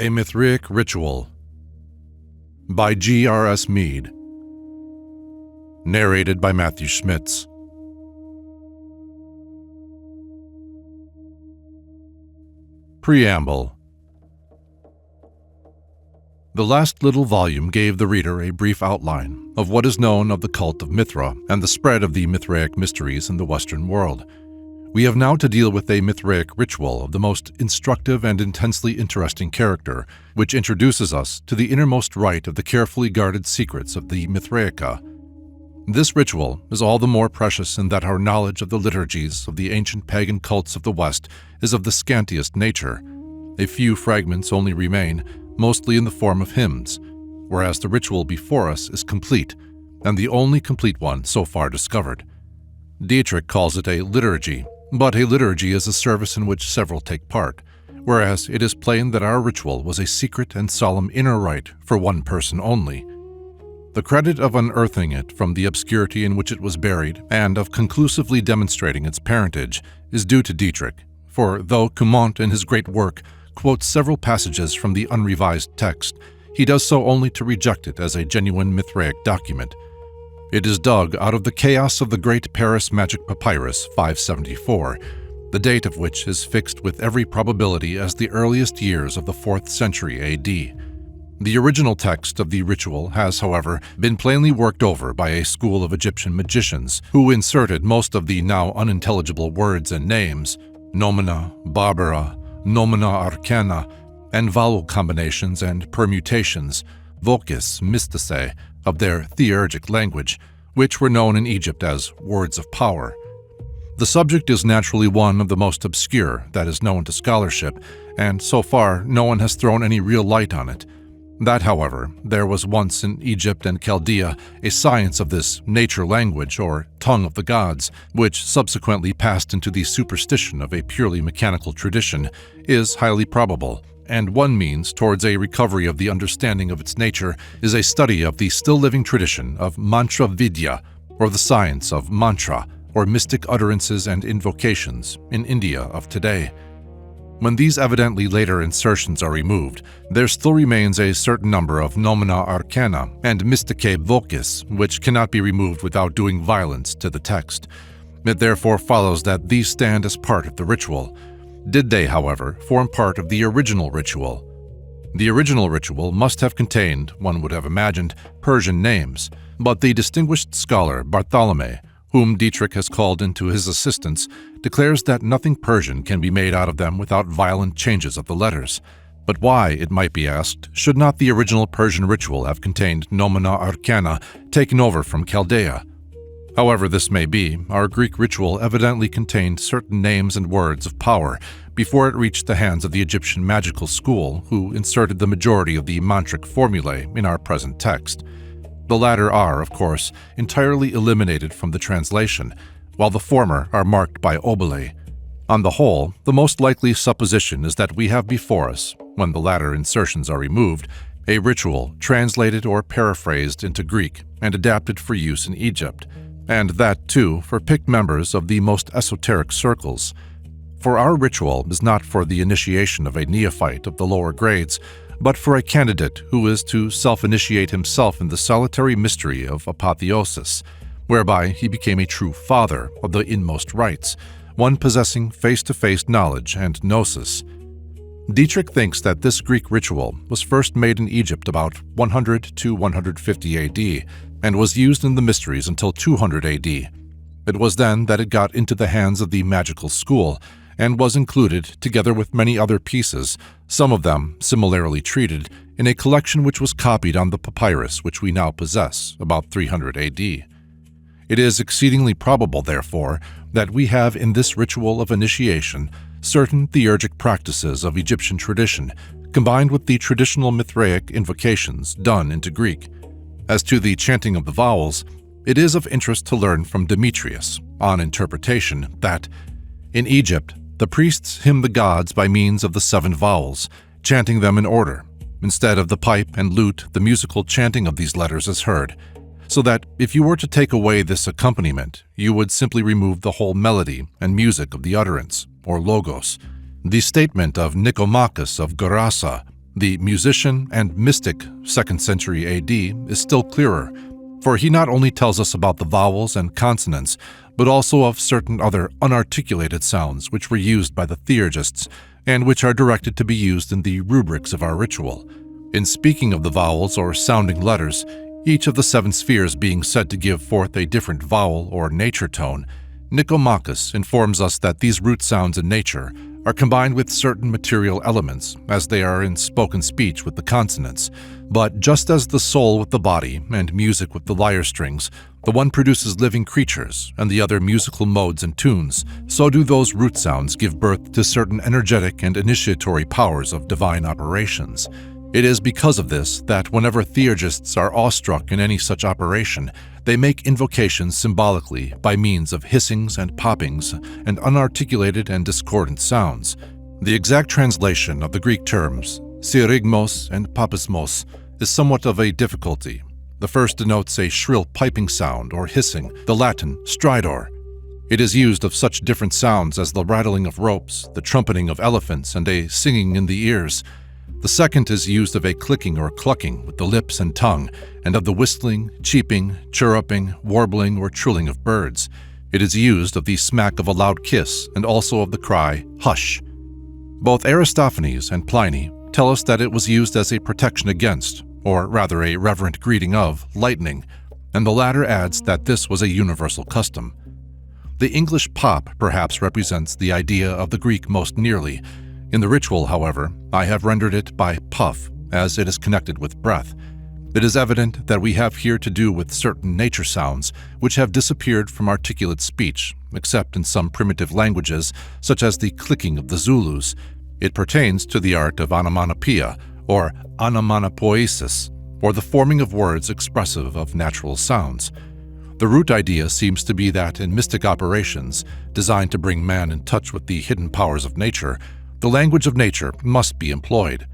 A Mithriac Ritual by G.R.S. Mead. Narrated by Matthew Schmitz. Preamble. The last little volume gave the reader a brief outline of what is known of the cult of Mithra and the spread of the Mithriac mysteries in the Western world. We have now to deal with a Mithriac ritual of the most instructive and intensely interesting character, which introduces us to the innermost rite of the carefully guarded secrets of the Mithriaca. This ritual is all the more precious in that our knowledge of the liturgies of the ancient pagan cults of the West is of the scantiest nature. A few fragments only remain, mostly in the form of hymns, whereas the ritual before us is complete, and the only complete one so far discovered. Dietrich calls it a liturgy, but a liturgy is a service in which several take part, whereas it is plain that our ritual was a secret and solemn inner rite for one person only. The credit of unearthing it from the obscurity in which it was buried and of conclusively demonstrating its parentage is due to Dietrich, for though Cumont in his great work quotes several passages from the unrevised text, he does so only to reject it as a genuine Mithriac document. It is dug out of the chaos of the Great Paris Magic Papyrus 574, the date of which is fixed with every probability as the earliest years of the 4th century A.D. The original text of the ritual has, however, been plainly worked over by a school of Egyptian magicians who inserted most of the now unintelligible words and names, nomina, barbara, nomina arcana, and vowel combinations and permutations, vocis mysticae, of their theurgic language, which were known in Egypt as words of power. The subject is naturally one of the most obscure that is known to scholarship, and so far no one has thrown any real light on it. That, however, there was once in Egypt and Chaldea a science of this nature language, or tongue of the gods, which subsequently passed into the superstition of a purely mechanical tradition, is highly probable, and one means towards a recovery of the understanding of its nature is a study of the still-living tradition of mantra vidya, or the science of mantra, or mystic utterances and invocations, in India of today. When these evidently later insertions are removed, there still remains a certain number of nomina arcana and mysticae vocis which cannot be removed without doing violence to the text. It therefore follows that these stand as part of the ritual. Did they, however, form part of the original ritual? The original ritual must have contained, one would have imagined, Persian names, but the distinguished scholar Bartholome, whom Dietrich has called into his assistance, declares that nothing Persian can be made out of them without violent changes of the letters. But why, it might be asked, should not the original Persian ritual have contained nomina arcana taken over from Chaldea? However this may be, our Greek ritual evidently contained certain names and words of power before it reached the hands of the Egyptian magical school, who inserted the majority of the mantric formulae in our present text. The latter are, of course, entirely eliminated from the translation, while the former are marked by obole. On the whole, the most likely supposition is that we have before us, when the latter insertions are removed, a ritual translated or paraphrased into Greek and adapted for use in Egypt, and that, too, for picked members of the most esoteric circles. For our ritual is not for the initiation of a neophyte of the lower grades, but for a candidate who is to self-initiate himself in the solitary mystery of apotheosis, whereby he became a true father of the inmost rites, one possessing face-to-face knowledge and gnosis. Dietrich thinks that this Greek ritual was first made in Egypt about 100 to 150 AD, and was used in the mysteries until 200 AD. It was then that it got into the hands of the magical school, and was included, together with many other pieces, some of them similarly treated, in a collection which was copied on the papyrus which we now possess, about 300 AD. It is exceedingly probable, therefore, that we have in this ritual of initiation certain theurgic practices of Egyptian tradition, combined with the traditional Mithriac invocations done into Greek. As to the chanting of the vowels, it is of interest to learn from Demetrius, on interpretation, that in Egypt, the priests hymn the gods by means of the 7 vowels, chanting them in order. Instead of the pipe and lute, the musical chanting of these letters is heard, so that if you were to take away this accompaniment, you would simply remove the whole melody and music of the utterance, or logos. The statement of Nicomachus of Gerasa, The musician and mystic 2nd century AD is still clearer, for he not only tells us about the vowels and consonants, but also of certain other unarticulated sounds which were used by the theurgists and which are directed to be used in the rubrics of our ritual. In speaking of the vowels or sounding letters, each of the 7 spheres being said to give forth a different vowel or nature tone, Nicomachus informs us that these root sounds in nature are combined with certain material elements, as they are in spoken speech with the consonants. But just as the soul with the body and music with the lyre strings, the one produces living creatures and the other musical modes and tunes, so do those root sounds give birth to certain energetic and initiatory powers of divine operations. It is because of this that whenever theurgists are awestruck in any such operation, they make invocations symbolically by means of hissings and poppings and unarticulated and discordant sounds. The exact translation of the Greek terms syrigmos and papismos is somewhat of a difficulty. The first denotes a shrill piping sound or hissing, the Latin stridor. It is used of such different sounds as the rattling of ropes, the trumpeting of elephants, and a singing in the ears. The second is used of a clicking or clucking with the lips and tongue, and of the whistling, cheeping, chirruping, warbling, or trilling of birds. It is used of the smack of a loud kiss, and also of the cry, hush. Both Aristophanes and Pliny tell us that it was used as a protection against, or rather a reverent greeting of, lightning, and the latter adds that this was a universal custom. The English pop perhaps represents the idea of the Greek most nearly. In the ritual, however, I have rendered it by puff, as it is connected with breath. It is evident that we have here to do with certain nature sounds which have disappeared from articulate speech, except in some primitive languages, such as the clicking of the Zulus. It pertains to the art of onomatopoeia, or onomatopoesis, or the forming of words expressive of natural sounds. The root idea seems to be that in mystic operations, designed to bring man in touch with the hidden powers of nature, the language of nature must be employed.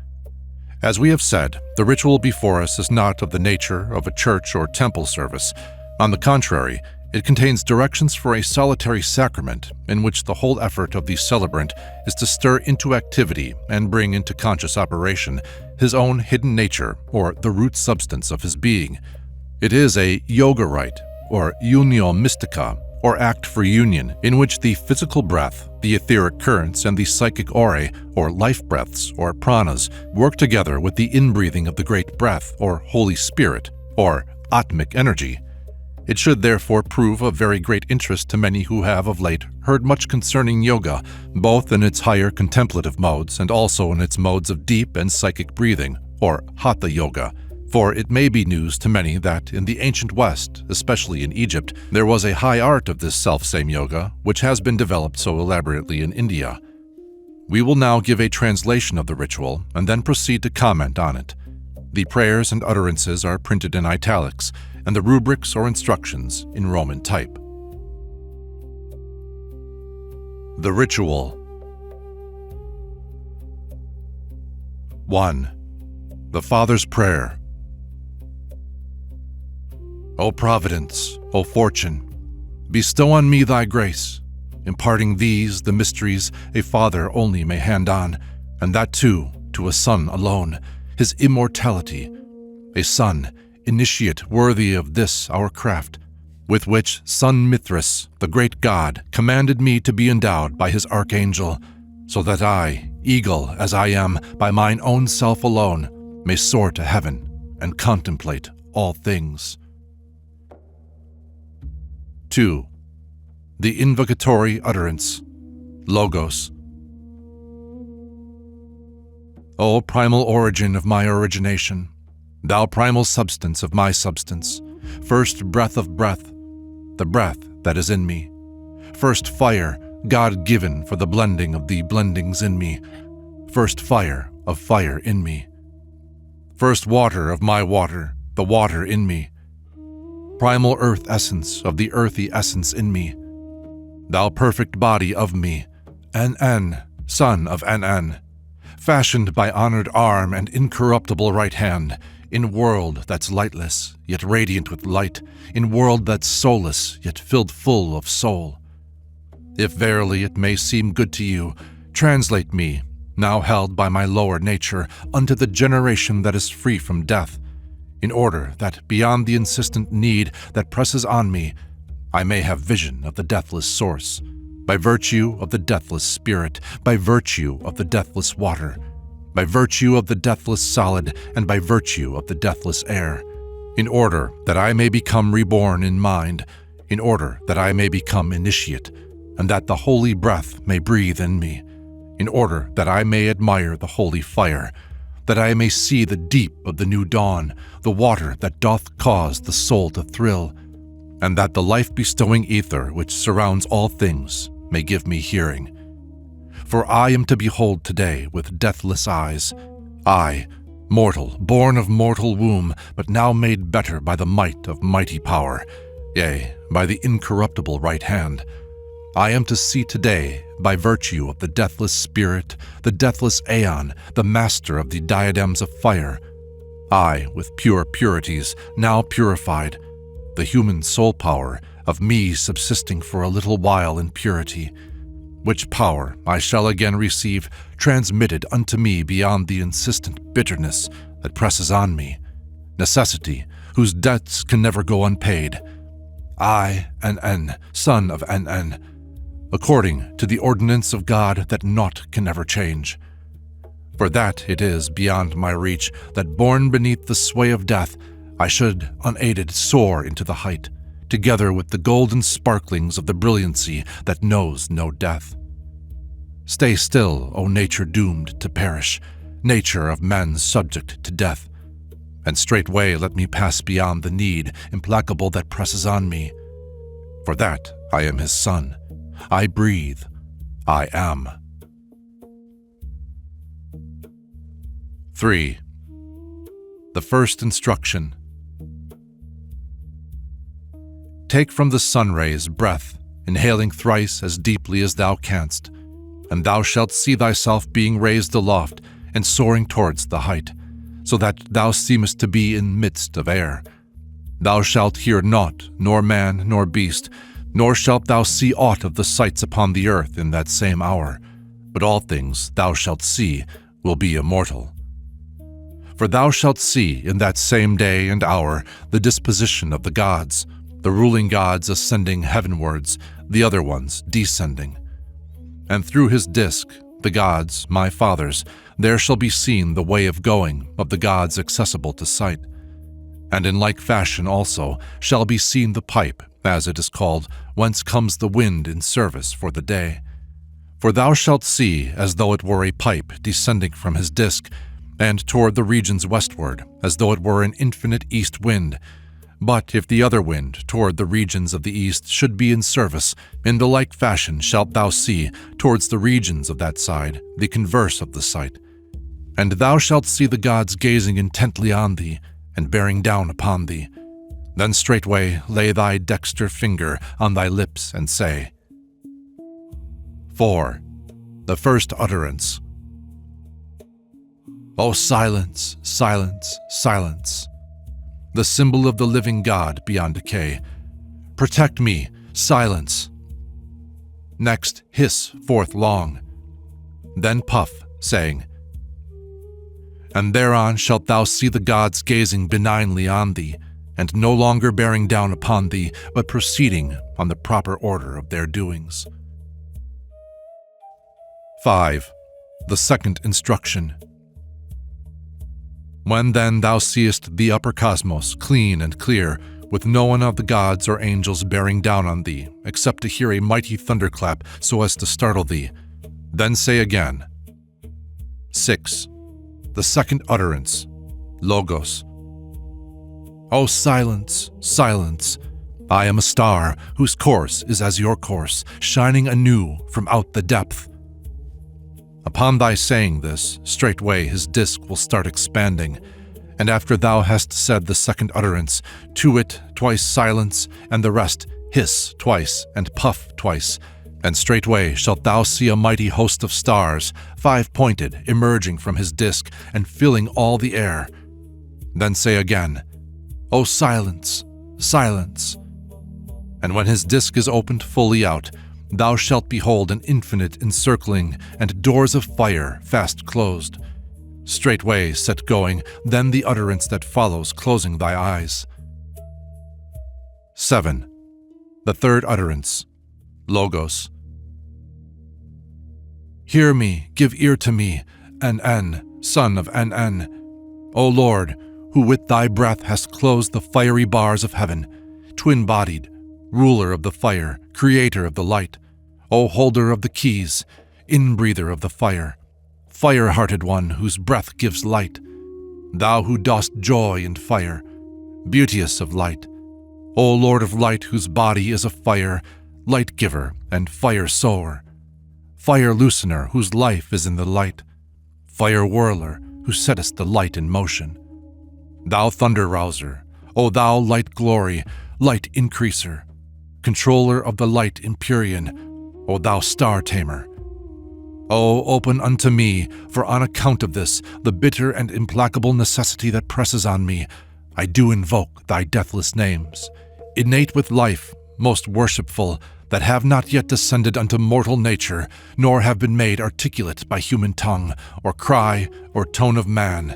As we have said, the ritual before us is not of the nature of a church or temple service. On the contrary, it contains directions for a solitary sacrament in which the whole effort of the celebrant is to stir into activity and bring into conscious operation his own hidden nature or the root substance of his being. It is a yoga rite, or unio mystica, or act for union, in which the physical breath, the etheric currents, and the psychic aurae, or life breaths, or pranas, work together with the inbreathing of the great breath, or Holy Spirit, or atmic energy. It should therefore prove of very great interest to many who have of late heard much concerning yoga, both in its higher contemplative modes and also in its modes of deep and psychic breathing, or hatha yoga. For it may be news to many that in the ancient West, especially in Egypt, there was a high art of this self-same yoga, which has been developed so elaborately in India. We will now give a translation of the ritual and then proceed to comment on it. The prayers and utterances are printed in italics, and the rubrics or instructions in Roman type. The Ritual. 1. The Father's Prayer. O Providence, O Fortune, bestow on me thy grace, imparting these, the mysteries a father only may hand on, and that too to a son alone, his immortality, a son, initiate worthy of this our craft, with which son Mithras, the great god, commanded me to be endowed by his archangel, so that I, eagle as I am, by mine own self alone, may soar to heaven and contemplate all things. 2. The invocatory utterance, Logos. O primal origin of my origination, thou primal substance of my substance, first breath of breath, the breath that is in me, first fire, God-given for the blending of the blendings in me, first fire of fire in me, first water of my water, the water in me, primal earth essence of the earthy essence in me, thou perfect body of me, An, son of An, fashioned by honored arm and incorruptible right hand, in world that's lightless, yet radiant with light, in world that's soulless, yet filled full of soul. If verily it may seem good to you, translate me, now held by my lower nature, unto the generation that is free from death, in order that beyond the insistent need that presses on me, I may have vision of the deathless source, by virtue of the deathless spirit, by virtue of the deathless water, by virtue of the deathless solid, and by virtue of the deathless air, in order that I may become reborn in mind, in order that I may become initiate, and that the holy breath may breathe in me, in order that I may admire the holy fire, that I may see the deep of the new dawn, the water that doth cause the soul to thrill, and that the life-bestowing ether which surrounds all things may give me hearing. For I am to behold today with deathless eyes, I, mortal, born of mortal womb, but now made better by the might of mighty power, yea, by the incorruptible right hand. I am to see today, by virtue of the deathless spirit, the deathless aeon, the master of the diadems of fire, I, with pure purities, now purified, the human soul power of me subsisting for a little while in purity, which power I shall again receive transmitted unto me beyond the insistent bitterness that presses on me, necessity whose debts can never go unpaid. I, N, son of N, according to the ordinance of God that naught can ever change. For that it is beyond my reach that born beneath the sway of death, I should unaided soar into the height, together with the golden sparklings of the brilliancy that knows no death. Stay still, O nature doomed to perish, nature of men subject to death, and straightway let me pass beyond the need implacable that presses on me. For that I am his son, I breathe, I am. 3. The first instruction. Take from the sun rays breath, inhaling thrice as deeply as thou canst, and thou shalt see thyself being raised aloft and soaring towards the height, so that thou seemest to be in midst of air. Thou shalt hear naught, nor man, nor beast, nor shalt thou see aught of the sights upon the earth in that same hour, but all things thou shalt see will be immortal. For thou shalt see in that same day and hour the disposition of the gods, the ruling gods ascending heavenwards, the other ones descending. And through his disk, the gods, my fathers, there shall be seen the way of going of the gods accessible to sight. And in like fashion also shall be seen the pipe, as it is called, whence comes the wind in service for the day. For thou shalt see as though it were a pipe descending from his disk, and toward the regions westward, as though it were an infinite east wind. But if the other wind toward the regions of the east should be in service, in the like fashion shalt thou see, towards the regions of that side, the converse of the sight. And thou shalt see the gods gazing intently on thee, and bearing down upon thee. Then straightway lay thy dexter finger on thy lips and say. 4. The first utterance. O silence, silence, silence, the symbol of the living God beyond decay. Protect me, silence. Next hiss forth long, then puff, saying, And thereon shalt thou see the gods gazing benignly on thee, and no longer bearing down upon thee, but proceeding on the proper order of their doings. 5. The second instruction. When then thou seest the upper cosmos clean and clear, with no one of the gods or angels bearing down on thee, except to hear a mighty thunderclap so as to startle thee, then say again. 6. The second utterance, Logos. O silence, silence, I am a star whose course is as your course, shining anew from out the depth. Upon thy saying this, straightway his disk will start expanding, and after thou hast said the second utterance, to it twice silence, and the rest hiss twice and puff twice, and straightway shalt thou see a mighty host of stars, 5-pointed, emerging from his disk and filling all the air. Then say again, O silence, silence. And when his disk is opened fully out, thou shalt behold an infinite encircling, and doors of fire fast closed. Straightway set going, then the utterance that follows closing thy eyes. 7. The third utterance, Logos. Hear me, give ear to me, N, son of N. O Lord, who with thy breath hast closed the fiery bars of heaven, twin-bodied, ruler of the fire, creator of the light, O holder of the keys, inbreather of the fire, fire-hearted one whose breath gives light, thou who dost joy in fire, beauteous of light, O Lord of light whose body is a fire, light-giver and fire-sower, fire-loosener whose life is in the light, fire-whirler who settest the light in motion. Thou thunder-rouser, O thou light-glory, light-increaser, controller of the light Empyrean, O thou star-tamer. O open unto me, for on account of this, the bitter and implacable necessity that presses on me, I do invoke thy deathless names, innate with life, most worshipful, that have not yet descended unto mortal nature, nor have been made articulate by human tongue, or cry, or tone of man.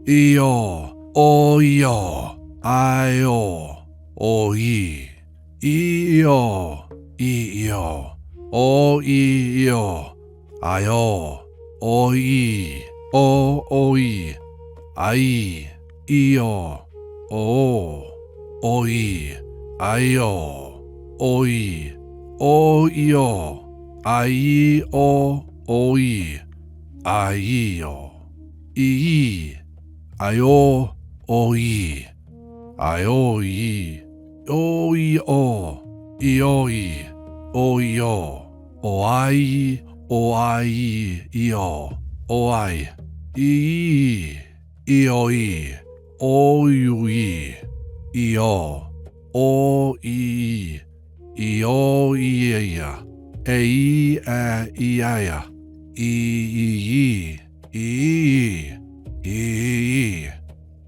Io, o io, io, o ye, io, io, o io, io, o ye, o ye, ai, io, o ye, io. Oi, o io, ai o, oi, ai o, I, io, oi, ioi, oi o, ioi, oio, oai, oai, io, oai, I, ioi, oiui, io, oi, Io ia, ei a iaia, I,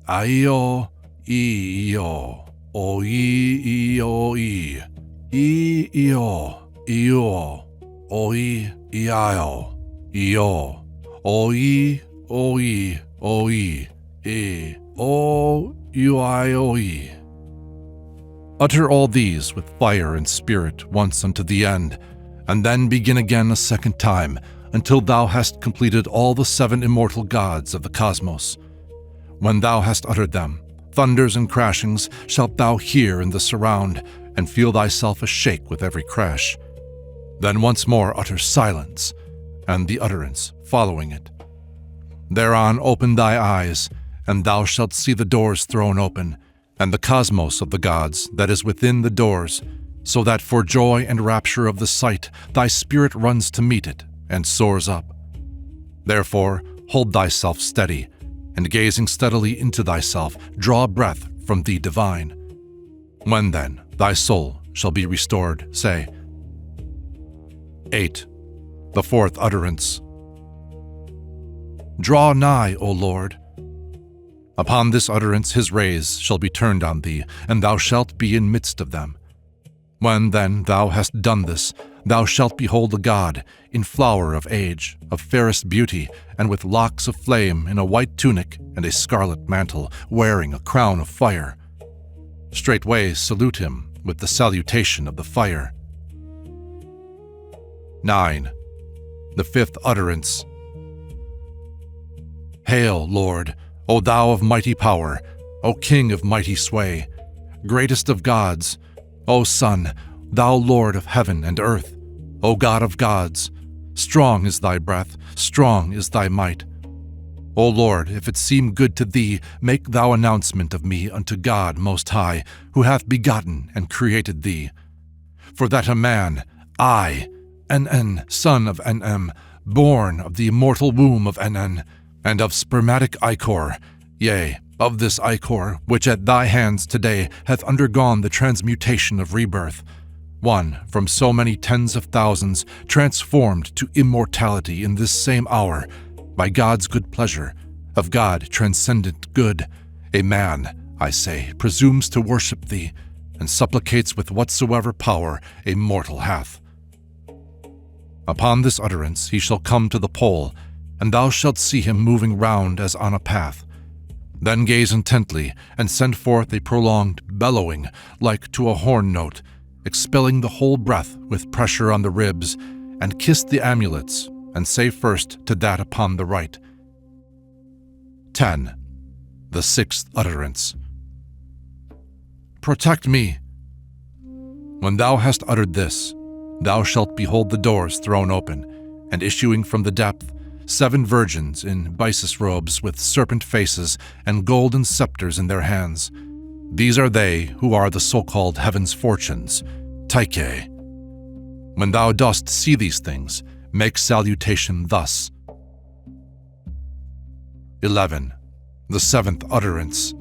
aio, io, o io, io, oi, iao, io, oi, o, oi. Utter all these with fire and spirit once unto the end, and then begin again a second time, until thou hast completed all the 7 immortal gods of the cosmos. When thou hast uttered them, thunders and crashings shalt thou hear in the surround, and feel thyself a shake with every crash. Then once more utter silence, and the utterance following it. Thereon open thy eyes, and thou shalt see the doors thrown open, and the cosmos of the gods that is within the doors, so that for joy and rapture of the sight thy spirit runs to meet it and soars up. Therefore hold thyself steady, and gazing steadily into thyself, draw breath from thee divine. When then thy soul shall be restored, say. 8. The fourth utterance. Draw nigh, O Lord. Upon this utterance his rays shall be turned on thee, and thou shalt be in midst of them. When then thou hast done this, thou shalt behold a god, in flower of age, of fairest beauty, and with locks of flame, in a white tunic and a scarlet mantle, wearing a crown of fire. Straightway salute him with the salutation of the fire. 9. The fifth utterance. Hail, Lord, O thou of mighty power, O King of mighty sway, greatest of gods, O Son, thou Lord of heaven and earth, O God of gods, strong is thy breath, strong is thy might. O Lord, if it seem good to thee, make thou announcement of me unto God Most High, who hath begotten and created thee. For that a man, I, N, son of N, born of the immortal womb of N, and of spermatic ichor, yea, of this ichor, which at thy hands today hath undergone the transmutation of rebirth, one from so many tens of thousands, transformed to immortality in this same hour, by God's good pleasure, of God transcendent good, a man, I say, presumes to worship thee, and supplicates with whatsoever power a mortal hath. Upon this utterance he shall come to the pole, and thou shalt see him moving round as on a path. Then gaze intently, and send forth a prolonged bellowing, like to a horn note, expelling the whole breath with pressure on the ribs, and kiss the amulets, and say first to that upon the right. 10. The sixth utterance. Protect me. When thou hast uttered this, thou shalt behold the doors thrown open, and issuing from the depth, 7 virgins in byssus robes with serpent faces and golden scepters in their hands. These are they who are the so-called heaven's fortunes, Tyche. When thou dost see these things, make salutation thus. 11. The seventh utterance.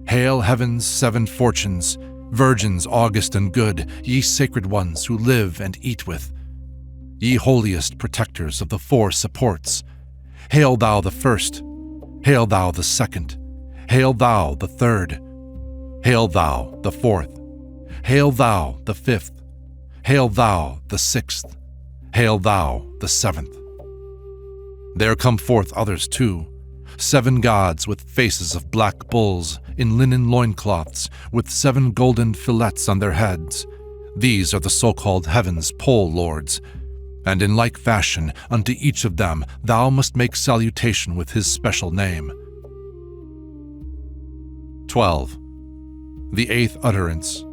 Hail heaven's 7 fortunes, virgins august and good, ye sacred ones who live and eat with. Ye holiest protectors of the 4 supports. Hail thou the first, hail thou the second, hail thou the third, hail thou the fourth, hail thou the 5th, hail thou the 6th, hail thou the 7th. There come forth others too, 7 gods with faces of black bulls, in linen loincloths, with 7 golden fillets on their heads. These are the so-called heaven's pole lords, and in like fashion unto each of them thou must make salutation with his special name. 12. The 8th utterance.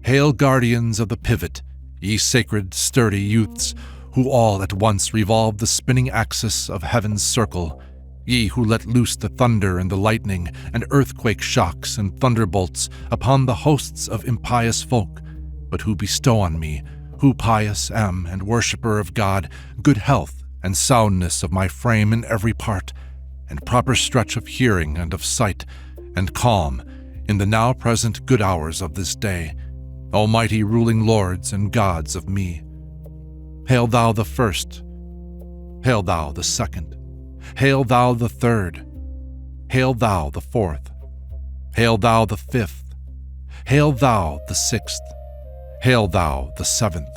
Hail guardians of the pivot, ye sacred, sturdy youths, who all at once revolve the spinning axis of heaven's circle, ye who let loose the thunder and the lightning, and earthquake shocks and thunderbolts upon the hosts of impious folk, but who bestow on me, who pious am and worshipper of God, good health and soundness of my frame in every part, and proper stretch of hearing and of sight, and calm in the now present good hours of this day, almighty ruling lords and gods of me. Hail thou the first, hail thou the second, hail thou the third, hail thou the fourth, hail thou the 5th, hail thou the 6th, hail thou the 7th.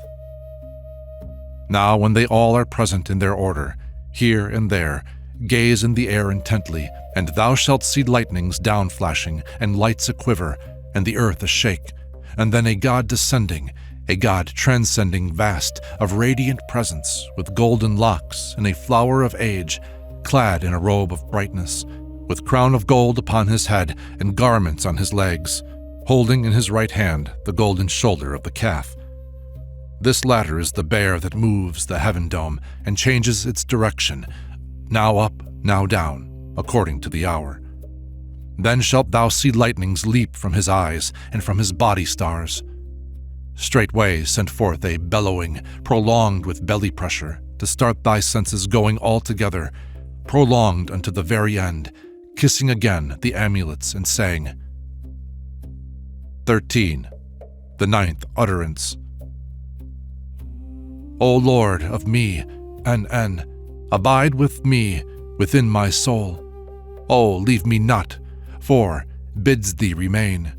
Now when they all are present in their order, here and there, gaze in the air intently, and thou shalt see lightnings down-flashing, and lights a-quiver, and the earth a-shake, and then a god descending, a god transcending vast, of radiant presence, with golden locks and a flower of age, clad in a robe of brightness, with crown of gold upon his head and garments on his legs, holding in his right hand the golden shoulder of the calf. This latter is the bear that moves the heaven dome and changes its direction, now up, now down, according to the hour. Then shalt thou see lightnings leap from his eyes and from his body stars. Straightway send forth a bellowing, prolonged with belly pressure, to start thy senses going all together, prolonged unto the very end, kissing again the amulets and saying. 13. The 9th utterance. O Lord of me, N, abide with me within my soul. O leave me not, for bids thee remain.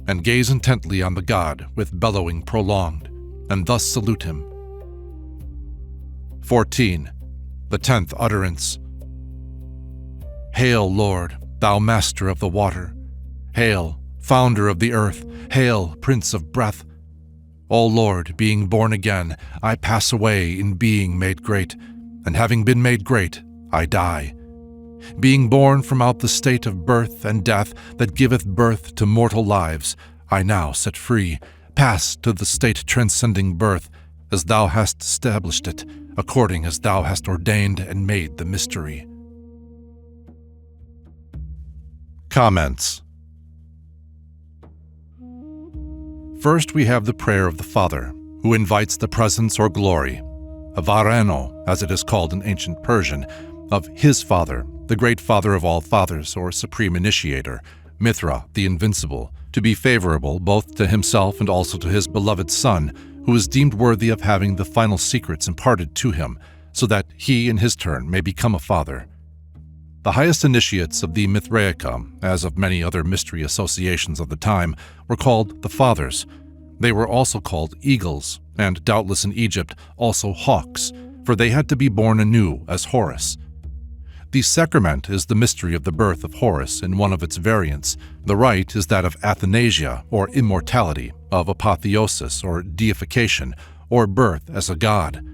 And gaze intently on the god with bellowing prolonged, and thus salute him. 14. The 10th utterance. Hail, Lord, thou master of the water. Hail, founder of the earth. Hail, prince of breath. O Lord, being born again, I pass away in being made great, and having been made great, I die. Being born from out the state of birth and death that giveth birth to mortal lives, I now set free, pass to the state transcending birth, as thou hast established it, according as thou hast ordained and made the mystery. Comments. First we have the prayer of the Father, who invites the presence or glory, avareno, as it is called in ancient Persian, of his Father, the great Father of all fathers, or supreme initiator, Mithra, the invincible, to be favorable both to himself and also to his beloved Son, who is deemed worthy of having the final secrets imparted to him, so that he in his turn may become a father. The highest initiates of the Mithriaca, as of many other mystery associations of the time, were called the Fathers. They were also called eagles, and doubtless in Egypt also hawks, for they had to be born anew as Horus. The sacrament is the mystery of the birth of Horus in one of its variants. The rite is that of athanasia, or immortality, of apotheosis, or deification, or birth as a god.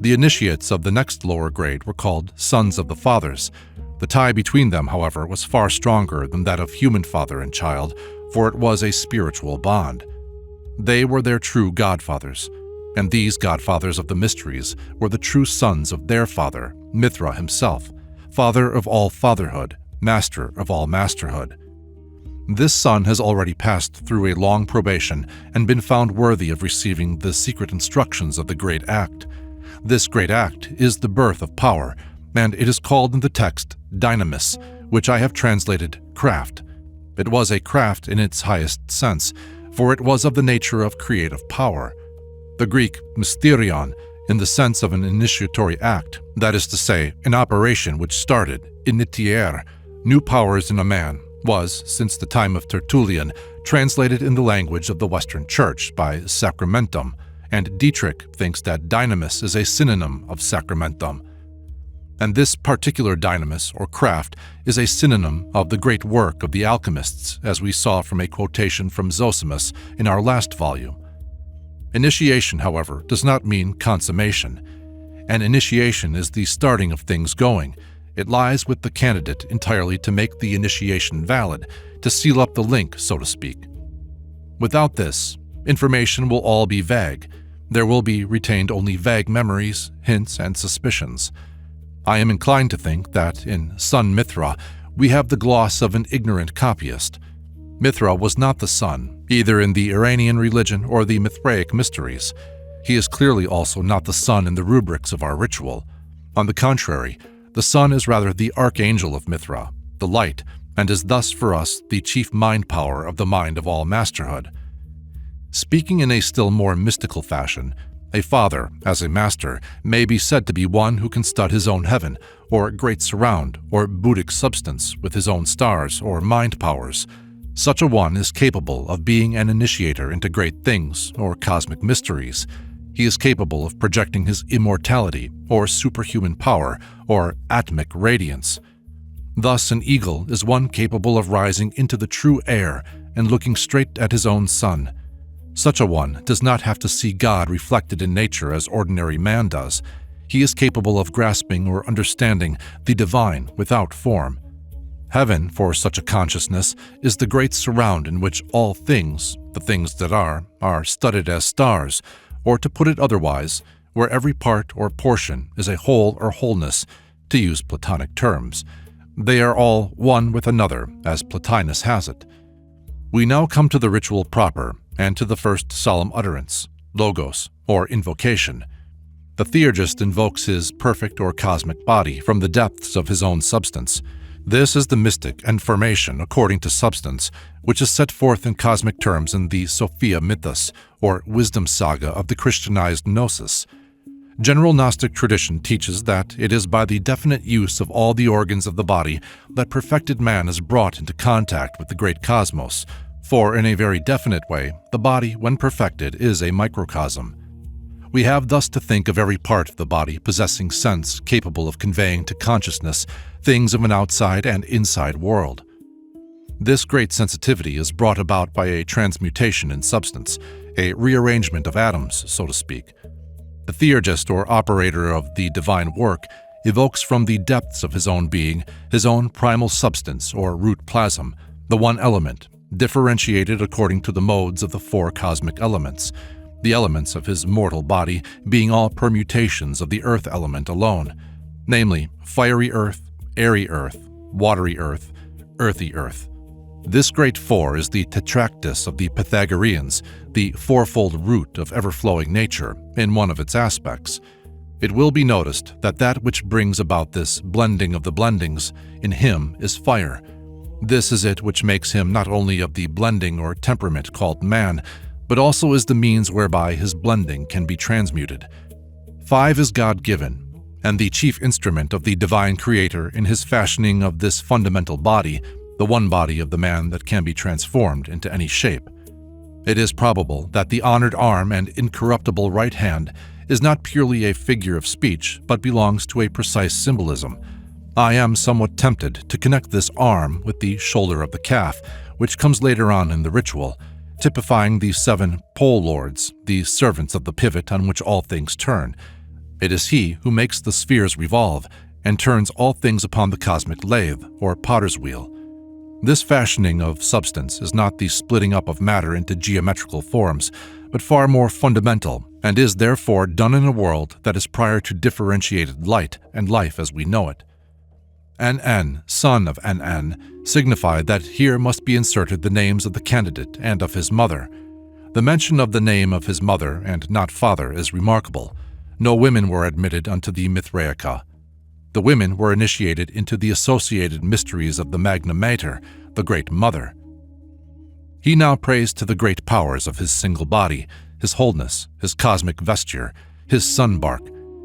The initiates of the next lower grade were called sons of the fathers. The tie between them, however, was far stronger than that of human father and child, for it was a spiritual bond. They were their true godfathers, and these godfathers of the mysteries were the true sons of their father, Mithra himself, father of all fatherhood, master of all masterhood. This son has already passed through a long probation and been found worthy of receiving the secret instructions of the Great Act. This Great Act is the birth of power, and it is called in the text dynamis, which I have translated craft. It was a craft in its highest sense, for it was of the nature of creative power. The Greek mysterion, in the sense of an initiatory act, that is to say, an operation which started, initiare, new powers in a man, was, since the time of Tertullian, translated in the language of the Western Church by sacramentum, and Dietrich thinks that dynamis is a synonym of sacramentum. And this particular dynamis, or craft, is a synonym of the great work of the alchemists, as we saw from a quotation from Zosimus in our last volume. Initiation, however, does not mean consummation. An initiation is the starting of things going. It lies with the candidate entirely to make the initiation valid, to seal up the link, so to speak. Without this, information will all be vague. There will be retained only vague memories, hints, and suspicions. I am inclined to think that, in son Mithra, we have the gloss of an ignorant copyist. Mithra was not the son, either in the Iranian religion or the Mithriac mysteries. He is clearly also not the son in the rubrics of our ritual. On the contrary, the son is rather the archangel of Mithra, the light, and is thus for us the chief mind power of the mind of all masterhood. Speaking in a still more mystical fashion, a father, as a master, may be said to be one who can stud his own heaven, or great surround, or Buddhic substance with his own stars or mind powers. Such a one is capable of being an initiator into great things or cosmic mysteries. He is capable of projecting his immortality or superhuman power or atmic radiance. Thus, an eagle is one capable of rising into the true air and looking straight at his own sun. Such a one does not have to see God reflected in nature as ordinary man does. He is capable of grasping or understanding the divine without form. Heaven, for such a consciousness, is the great surround in which all things, the things that are studded as stars, or to put it otherwise, where every part or portion is a whole or wholeness, to use Platonic terms. They are all one with another, as Plotinus has it. We now come to the ritual proper, and to the first solemn utterance, logos, or invocation. The theurgist invokes his perfect or cosmic body from the depths of his own substance. This is the mystic and formation according to substance, which is set forth in cosmic terms in the Sophia Mythos, or wisdom saga of the Christianized Gnosis. General Gnostic tradition teaches that it is by the definite use of all the organs of the body that perfected man is brought into contact with the great cosmos, for in a very definite way, the body, when perfected, is a microcosm. We have thus to think of every part of the body possessing sense capable of conveying to consciousness things of an outside and inside world. This great sensitivity is brought about by a transmutation in substance, a rearrangement of atoms, so to speak. The theurgist or operator of the divine work evokes from the depths of his own being his own primal substance or root plasm, the one element, differentiated according to the modes of the four cosmic elements, the elements of his mortal body being all permutations of the earth element alone, namely fiery earth, airy earth, watery earth, earthy earth. This great four is the tetractys of the Pythagoreans, the fourfold root of ever-flowing nature, in one of its aspects. It will be noticed that that which brings about this blending of the blendings in him is fire. This is it which makes him not only of the blending or temperament called man, but also is the means whereby his blending can be transmuted. 5 is God-given, and the chief instrument of the divine creator in his fashioning of this fundamental body, the one body of the man that can be transformed into any shape. It is probable that the honored arm and incorruptible right hand is not purely a figure of speech, but belongs to a precise symbolism. I am somewhat tempted to connect this arm with the shoulder of the calf, which comes later on in the ritual, typifying the 7 pole lords, the servants of the pivot on which all things turn. It is he who makes the spheres revolve and turns all things upon the cosmic lathe, or potter's wheel. This fashioning of substance is not the splitting up of matter into geometrical forms, but far more fundamental, and is therefore done in a world that is prior to differentiated light and life as we know it. NN, son of NN, signified that here must be inserted the names of the candidate and of his mother. The mention of the name of his mother and not father is remarkable. No women were admitted unto the Mithriaca. The women were initiated into the associated mysteries of the Magna Mater, the Great Mother. He now prays to the great powers of his single body, his wholeness, his cosmic vesture, his sunbark,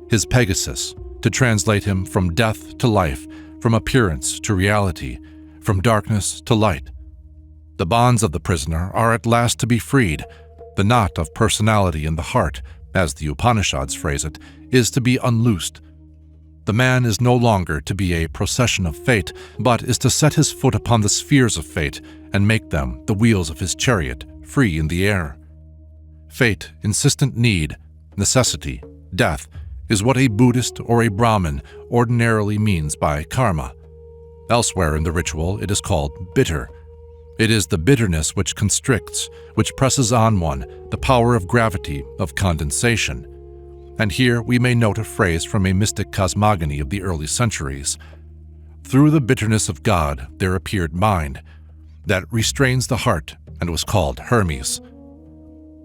his Pegasus, to translate him from death to life, from appearance to reality, from darkness to light. The bonds of the prisoner are at last to be freed. The knot of personality in the heart, as the Upanishads phrase it, is to be unloosed. The man is no longer to be a procession of fate, but is to set his foot upon the spheres of fate and make them the wheels of his chariot, free in the air. Fate, insistent need, necessity, death, is what a Buddhist or a Brahmin ordinarily means by karma. Elsewhere in the ritual, it is called bitter. It is the bitterness which constricts, which presses on one, the power of gravity, of condensation. And here we may note a phrase from a mystic cosmogony of the early centuries. Through the bitterness of God there appeared mind, that restrains the heart, and was called Hermes.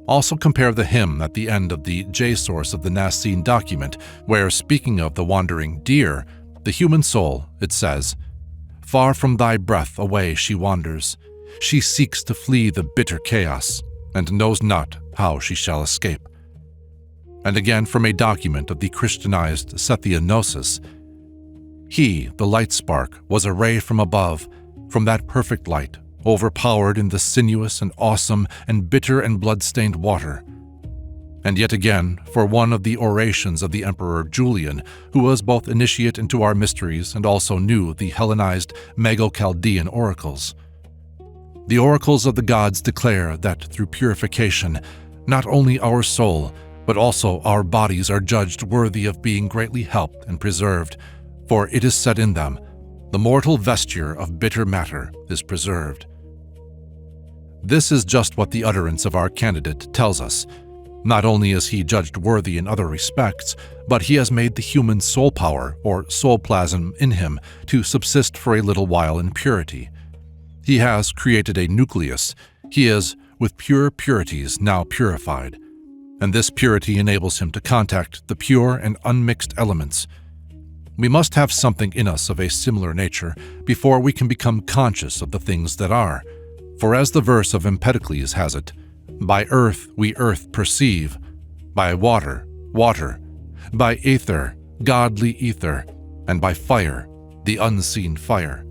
Also compare the hymn at the end of the J source of the Nicene document, where, speaking of the wandering deer, the human soul, it says, "Far from thy breath away she wanders. She seeks to flee the bitter chaos, and knows not how she shall escape." And again from a document of the Christianized Sethian Gnosis, "He, the light spark, was a ray from above, from that perfect light, overpowered in the sinuous and awesome and bitter and blood-stained water." And yet again, for one of the orations of the Emperor Julian, who was both initiate into our mysteries and also knew the Hellenized Mago-Chaldean oracles. The oracles of the gods declare that through purification, not only our soul, but also our bodies are judged worthy of being greatly helped and preserved, for it is said in them, "The mortal vesture of bitter matter is preserved." This is just what the utterance of our candidate tells us. Not only is he judged worthy in other respects, but he has made the human soul power, or soul plasm, in him to subsist for a little while in purity. He has created a nucleus. He is, with pure purities, now purified. And this purity enables him to contact the pure and unmixed elements. We must have something in us of a similar nature before we can become conscious of the things that are. For as the verse of Empedocles has it, "By earth we earth perceive, by water, water, by aether, godly ether, and by fire, the unseen fire."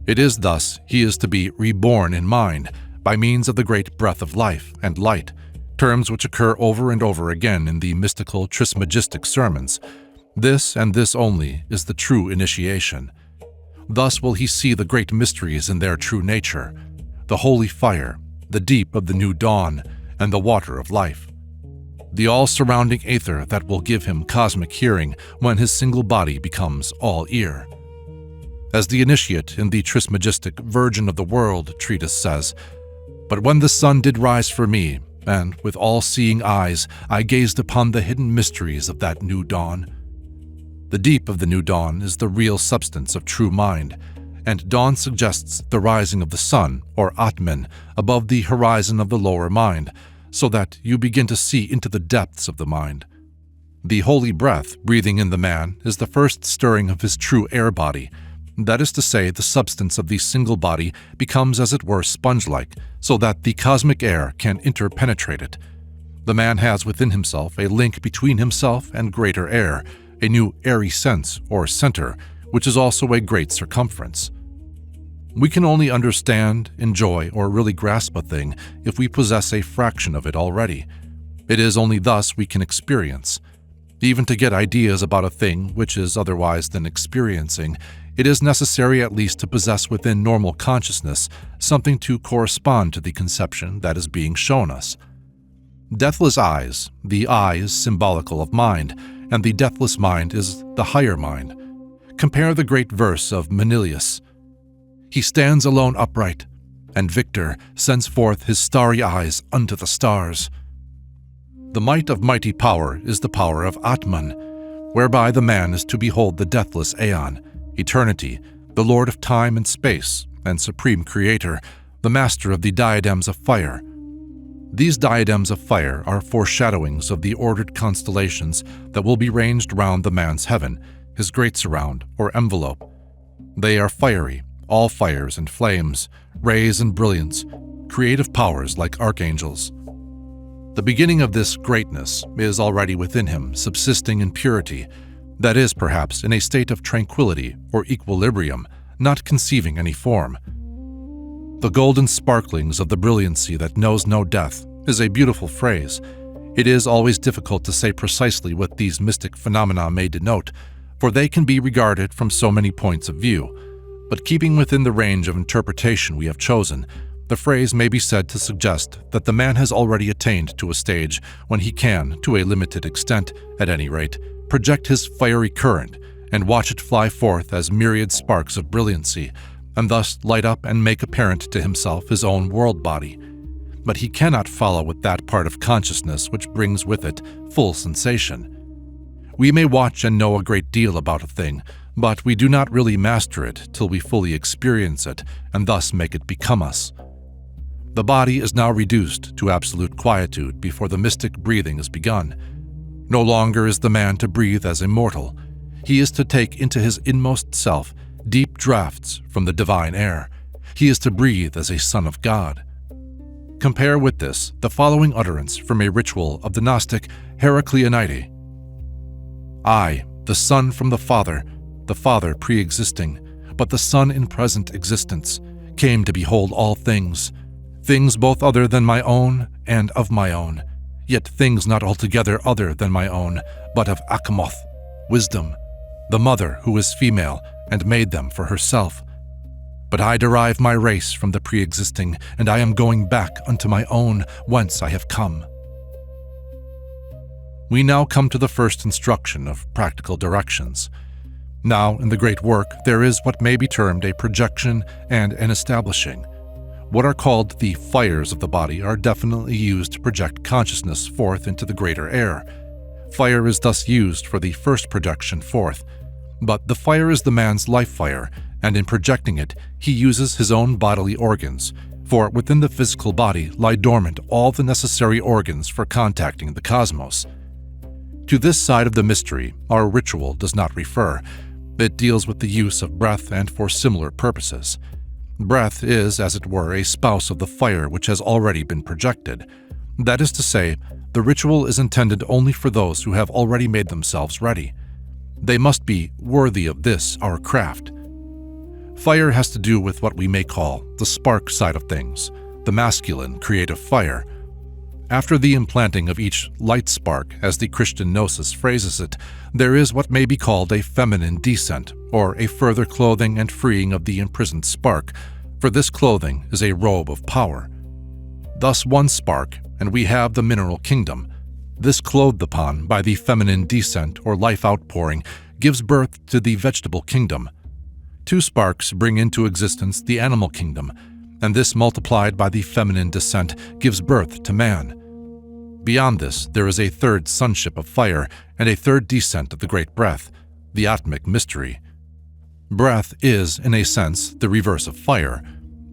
It is thus he is to be reborn in mind, by means of the great breath of life and light, terms which occur over and over again in the mystical Trismegistic sermons. This and this only is the true initiation. Thus will he see the great mysteries in their true nature, the holy fire, the deep of the new dawn, and the water of life, the all-surrounding aether that will give him cosmic hearing when his single body becomes all ear. As the initiate in the Trismegistic Virgin of the World treatise says, "But when the sun did rise for me, and with all-seeing eyes I gazed upon the hidden mysteries of that new dawn." The deep of the new dawn is the real substance of true mind, and dawn suggests the rising of the sun, or Atman, above the horizon of the lower mind, so that you begin to see into the depths of the mind. The holy breath breathing in the man is the first stirring of his true air body. That is to say, the substance of the single body becomes as it were sponge-like, so that the cosmic air can interpenetrate it. The man has within himself a link between himself and greater air, a new airy sense or center, which is also a great circumference. We can only understand, enjoy, or really grasp a thing if we possess a fraction of it already. It is only thus we can experience. Even to get ideas about a thing which is otherwise than experiencing, it is necessary at least to possess within normal consciousness something to correspond to the conception that is being shown us. Deathless eyes, the eye is symbolical of mind, and the deathless mind is the higher mind. Compare the great verse of Manilius. He stands alone upright, and Victor sends forth his starry eyes unto the stars. The might of mighty power is the power of Atman, whereby the man is to behold the deathless Aeon, eternity, the Lord of time and space, and supreme creator, the master of the diadems of fire. These diadems of fire are foreshadowings of the ordered constellations that will be ranged round the man's heaven, his great surround or envelope. They are fiery, all fires and flames, rays and brilliance, creative powers like archangels. The beginning of this greatness is already within him, subsisting in purity, that is, perhaps, in a state of tranquility or equilibrium, not conceiving any form. The golden sparklings of the brilliancy that knows no death is a beautiful phrase. It is always difficult to say precisely what these mystic phenomena may denote, for they can be regarded from so many points of view. But keeping within the range of interpretation we have chosen, the phrase may be said to suggest that the man has already attained to a stage when he can, to a limited extent at any rate, project his fiery current and watch it fly forth as myriad sparks of brilliancy, and thus light up and make apparent to himself his own world body. But he cannot follow with that part of consciousness which brings with it full sensation. We may watch and know a great deal about a thing, but we do not really master it till we fully experience it and thus make it become us. The body is now reduced to absolute quietude before the mystic breathing is begun. No longer is the man to breathe as a mortal. He is to take into his inmost self deep draughts from the divine air. He is to breathe as a son of God. Compare with this the following utterance from a ritual of the Gnostic Heracleonite. I, the Son from the Father pre-existing, but the Son in present existence, came to behold all things, things both other than my own and of my own, yet things not altogether other than my own, but of Achamoth, wisdom, the mother who is female and made them for herself. But I derive my race from the pre-existing, and I am going back unto my own whence I have come. We now come to the first instruction of practical directions. Now, in the great work, there is what may be termed a projection and an establishing. What are called the fires of the body are definitely used to project consciousness forth into the greater air. Fire is thus used for the first projection forth. But the fire is the man's life fire, and in projecting it, he uses his own bodily organs, for within the physical body lie dormant all the necessary organs for contacting the cosmos. To this side of the mystery, our ritual does not refer. It deals with the use of breath and for similar purposes. Breath is, as it were, a spouse of the fire which has already been projected. That is to say, the ritual is intended only for those who have already made themselves ready. They must be worthy of this, our craft. Fire has to do with what we may call the spark side of things, the masculine creative fire. After the implanting of each light spark, as the Christian Gnosis phrases it, there is what may be called a feminine descent, or a further clothing and freeing of the imprisoned spark, for this clothing is a robe of power. Thus one spark, and we have the mineral kingdom. This clothed upon by the feminine descent or life outpouring gives birth to the vegetable kingdom. Two sparks bring into existence the animal kingdom, and this multiplied by the feminine descent gives birth to man. Beyond this, there is a third sonship of fire and a third descent of the great breath, the Atmic mystery. Breath is, in a sense, the reverse of fire.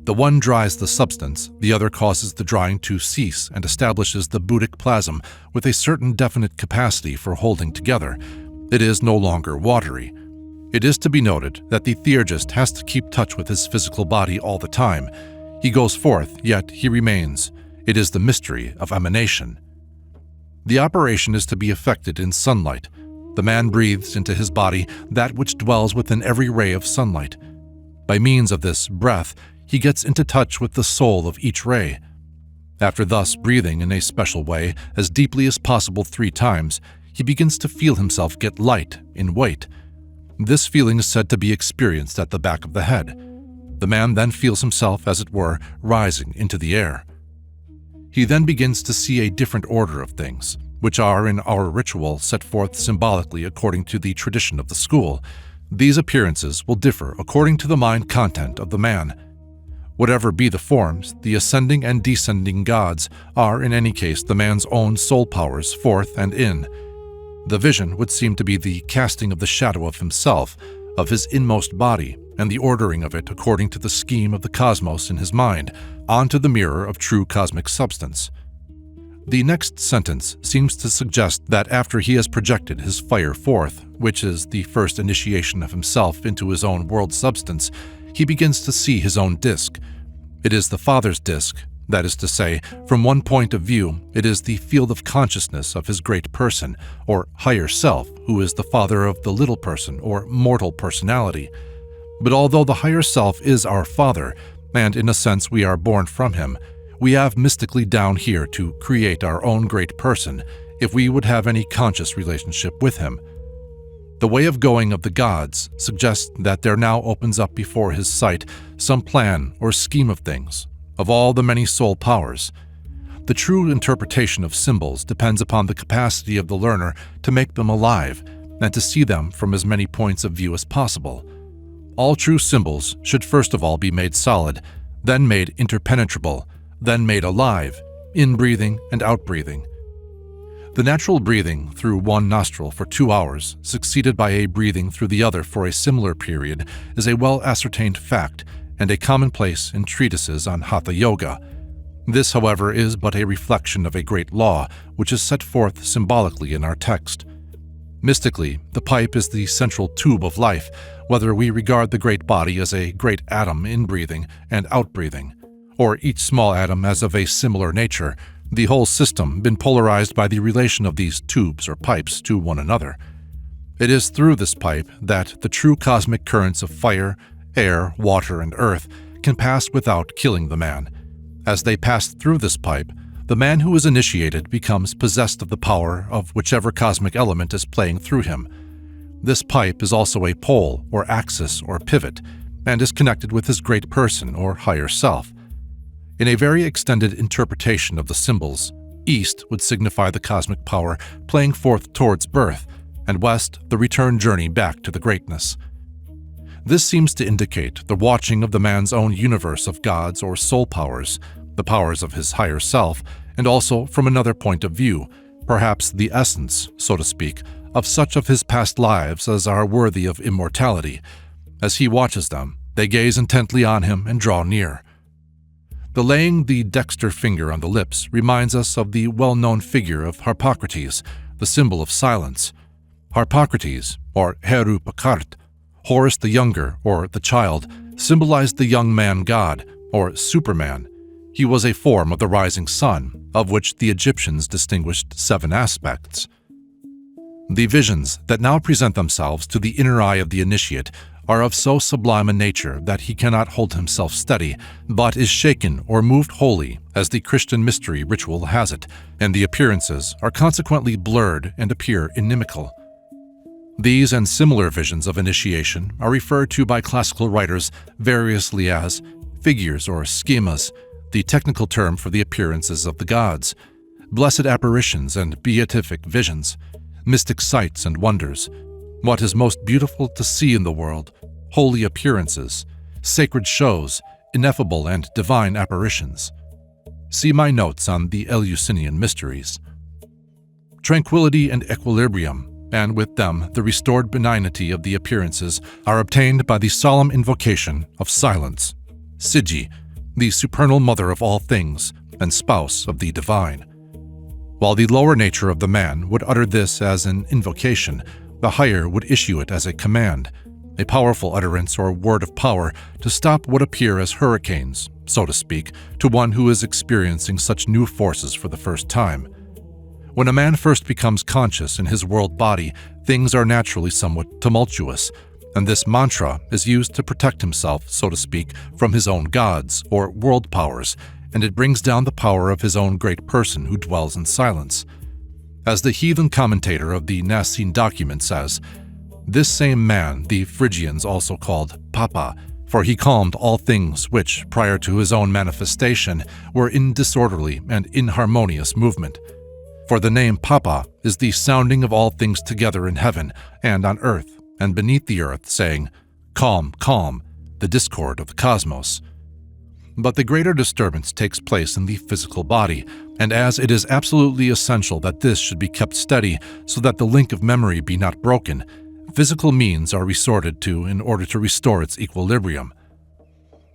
The one dries the substance, the other causes the drying to cease and establishes the buddhic plasm with a certain definite capacity for holding together. It is no longer watery. It is to be noted that the theurgist has to keep touch with his physical body all the time. He goes forth, yet he remains. It is the mystery of emanation. The operation is to be effected in sunlight. The man breathes into his body that which dwells within every ray of sunlight. By means of this breath, he gets into touch with the soul of each ray. After thus breathing in a special way, as deeply as possible 3 times, he begins to feel himself get light in weight. This feeling is said to be experienced at the back of the head. The man then feels himself, as it were, rising into the air. He then begins to see a different order of things, which are in our ritual set forth symbolically according to the tradition of the school. These appearances will differ according to the mind content of the man. Whatever be the forms, the ascending and descending gods are in any case the man's own soul powers forth and in. The vision would seem to be the casting of the shadow of himself, of his inmost body, and the ordering of it according to the scheme of the cosmos in his mind, onto the mirror of true cosmic substance. The next sentence seems to suggest that after he has projected his fire forth, which is the first initiation of himself into his own world substance, he begins to see his own disk. It is the Father's disk, that is to say, from one point of view, it is the field of consciousness of his great person, or higher self, who is the father of the little person, or mortal personality. But although the higher self is our father, and in a sense we are born from him, we have mystically down here to create our own great person if we would have any conscious relationship with him. The way of going of the gods suggests that there now opens up before his sight some plan or scheme of things, of all the many soul powers. The true interpretation of symbols depends upon the capacity of the learner to make them alive and to see them from as many points of view as possible. All true symbols should first of all be made solid, then made interpenetrable, then made alive, in-breathing and out-breathing. The natural breathing through one nostril for 2 hours, succeeded by a breathing through the other for a similar period, is a well-ascertained fact and a commonplace in treatises on Hatha Yoga. This, however, is but a reflection of a great law which is set forth symbolically in our text. Mystically, the pipe is the central tube of life, whether we regard the great body as a great atom in-breathing and out-breathing, or each small atom as of a similar nature, the whole system been polarized by the relation of these tubes or pipes to one another. It is through this pipe that the true cosmic currents of fire, air, water, and earth can pass without killing the man. As they pass through this pipe, the man who is initiated becomes possessed of the power of whichever cosmic element is playing through him. This pipe is also a pole or axis or pivot, and is connected with his great person or higher self. In a very extended interpretation of the symbols, east would signify the cosmic power playing forth towards birth, and west the return journey back to the greatness. This seems to indicate the watching of the man's own universe of gods or soul powers, the powers of his higher self, and also from another point of view, perhaps the essence, so to speak, of such of his past lives as are worthy of immortality. As he watches them, they gaze intently on him and draw near. The laying the dexter finger on the lips reminds us of the well-known figure of Harpocrates, the symbol of silence. Harpocrates, or Heru Pakart, Horus the Younger, or the Child, symbolized the young man god, or Superman. He was a form of the rising sun, of which the Egyptians distinguished 7 aspects. The visions that now present themselves to the inner eye of the initiate are of so sublime a nature that he cannot hold himself steady, but is shaken or moved wholly, as the Christian mystery ritual has it, and the appearances are consequently blurred and appear inimical. These and similar visions of initiation are referred to by classical writers variously as figures or schemas, the technical term for the appearances of the gods, blessed apparitions and beatific visions, mystic sights and wonders, what is most beautiful to see in the world, holy appearances, sacred shows, ineffable and divine apparitions. See my notes on the Eleusinian mysteries. Tranquility and equilibrium, and with them the restored benignity of the appearances, are obtained by the solemn invocation of silence, Siji, the supernal mother of all things and spouse of the divine. While the lower nature of the man would utter this as an invocation, the higher would issue it as a command, a powerful utterance or word of power to stop what appear as hurricanes, so to speak, to one who is experiencing such new forces for the first time. When a man first becomes conscious in his world body, things are naturally somewhat tumultuous, and this mantra is used to protect himself, so to speak, from his own gods or world powers, and it brings down the power of his own great person who dwells in silence. As the heathen commentator of the Nicene document says, this same man the Phrygians also called Papa, for he calmed all things which, prior to his own manifestation, were in disorderly and inharmonious movement. For the name Papa is the sounding of all things together in heaven and on earth and beneath the earth, saying, calm, calm, the discord of the cosmos. But the greater disturbance takes place in the physical body, and as it is absolutely essential that this should be kept steady so that the link of memory be not broken, physical means are resorted to in order to restore its equilibrium.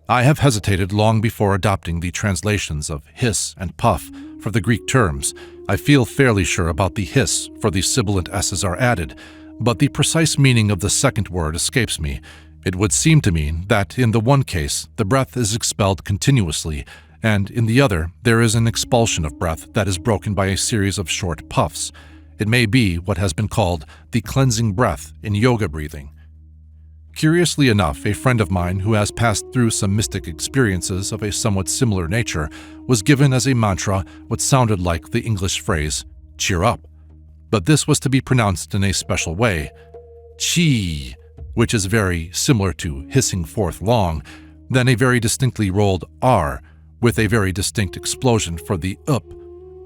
I have hesitated long before adopting the translations of hiss and puff for the Greek terms. I feel fairly sure about the hiss, for the sibilant s's are added, but the precise meaning of the second word escapes me. It would seem to mean that in the one case, the breath is expelled continuously, and in the other, there is an expulsion of breath that is broken by a series of short puffs. It may be what has been called the cleansing breath in yoga breathing. Curiously enough, a friend of mine who has passed through some mystic experiences of a somewhat similar nature was given as a mantra what sounded like the English phrase, cheer up. But this was to be pronounced in a special way, chi, which is very similar to hissing forth long, then a very distinctly rolled r, with a very distinct explosion for the up,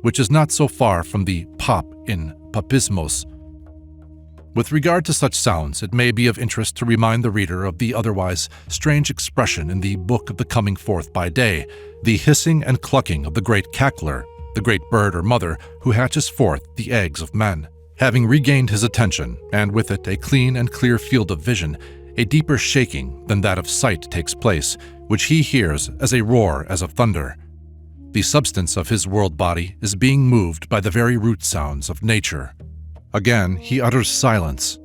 which is not so far from the pop in papismos. With regard to such sounds, it may be of interest to remind the reader of the otherwise strange expression in the Book of the Coming Forth by Day, the hissing and clucking of the great cackler, the great bird or mother who hatches forth the eggs of men. Having regained his attention, and with it a clean and clear field of vision, a deeper shaking than that of sight takes place, which he hears as a roar as of thunder. The substance of his world body is being moved by the very root sounds of nature. Again, he utters silence.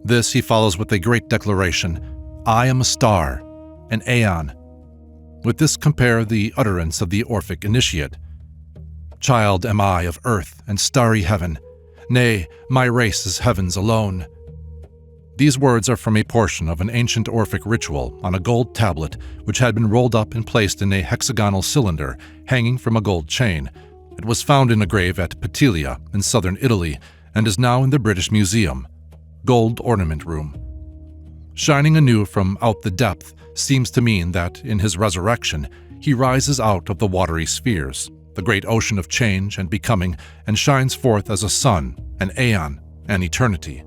This he follows with a great declaration, I am a star, an aeon. With this compare the utterance of the Orphic initiate. Child am I of earth and starry heaven, nay, my race is heaven's alone. These words are from a portion of an ancient Orphic ritual on a gold tablet which had been rolled up and placed in a hexagonal cylinder hanging from a gold chain. It was found in a grave at Petilia in southern Italy and is now in the British Museum, Gold Ornament Room. Shining anew from out the depth seems to mean that, in his resurrection, he rises out of the watery spheres, the great ocean of change and becoming, and shines forth as a sun, an aeon, an eternity.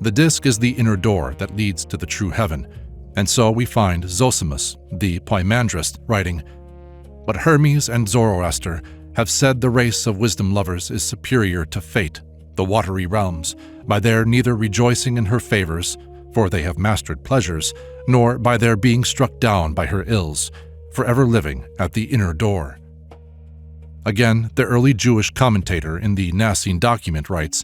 The disk is the inner door that leads to the true heaven, and so we find Zosimus, the poimandrist, writing, But Hermes and Zoroaster have said the race of wisdom lovers is superior to fate, the watery realms, by their neither rejoicing in her favors, for they have mastered pleasures, nor by their being struck down by her ills, forever living at the inner door. Again, the early Jewish commentator in the Nicene document writes,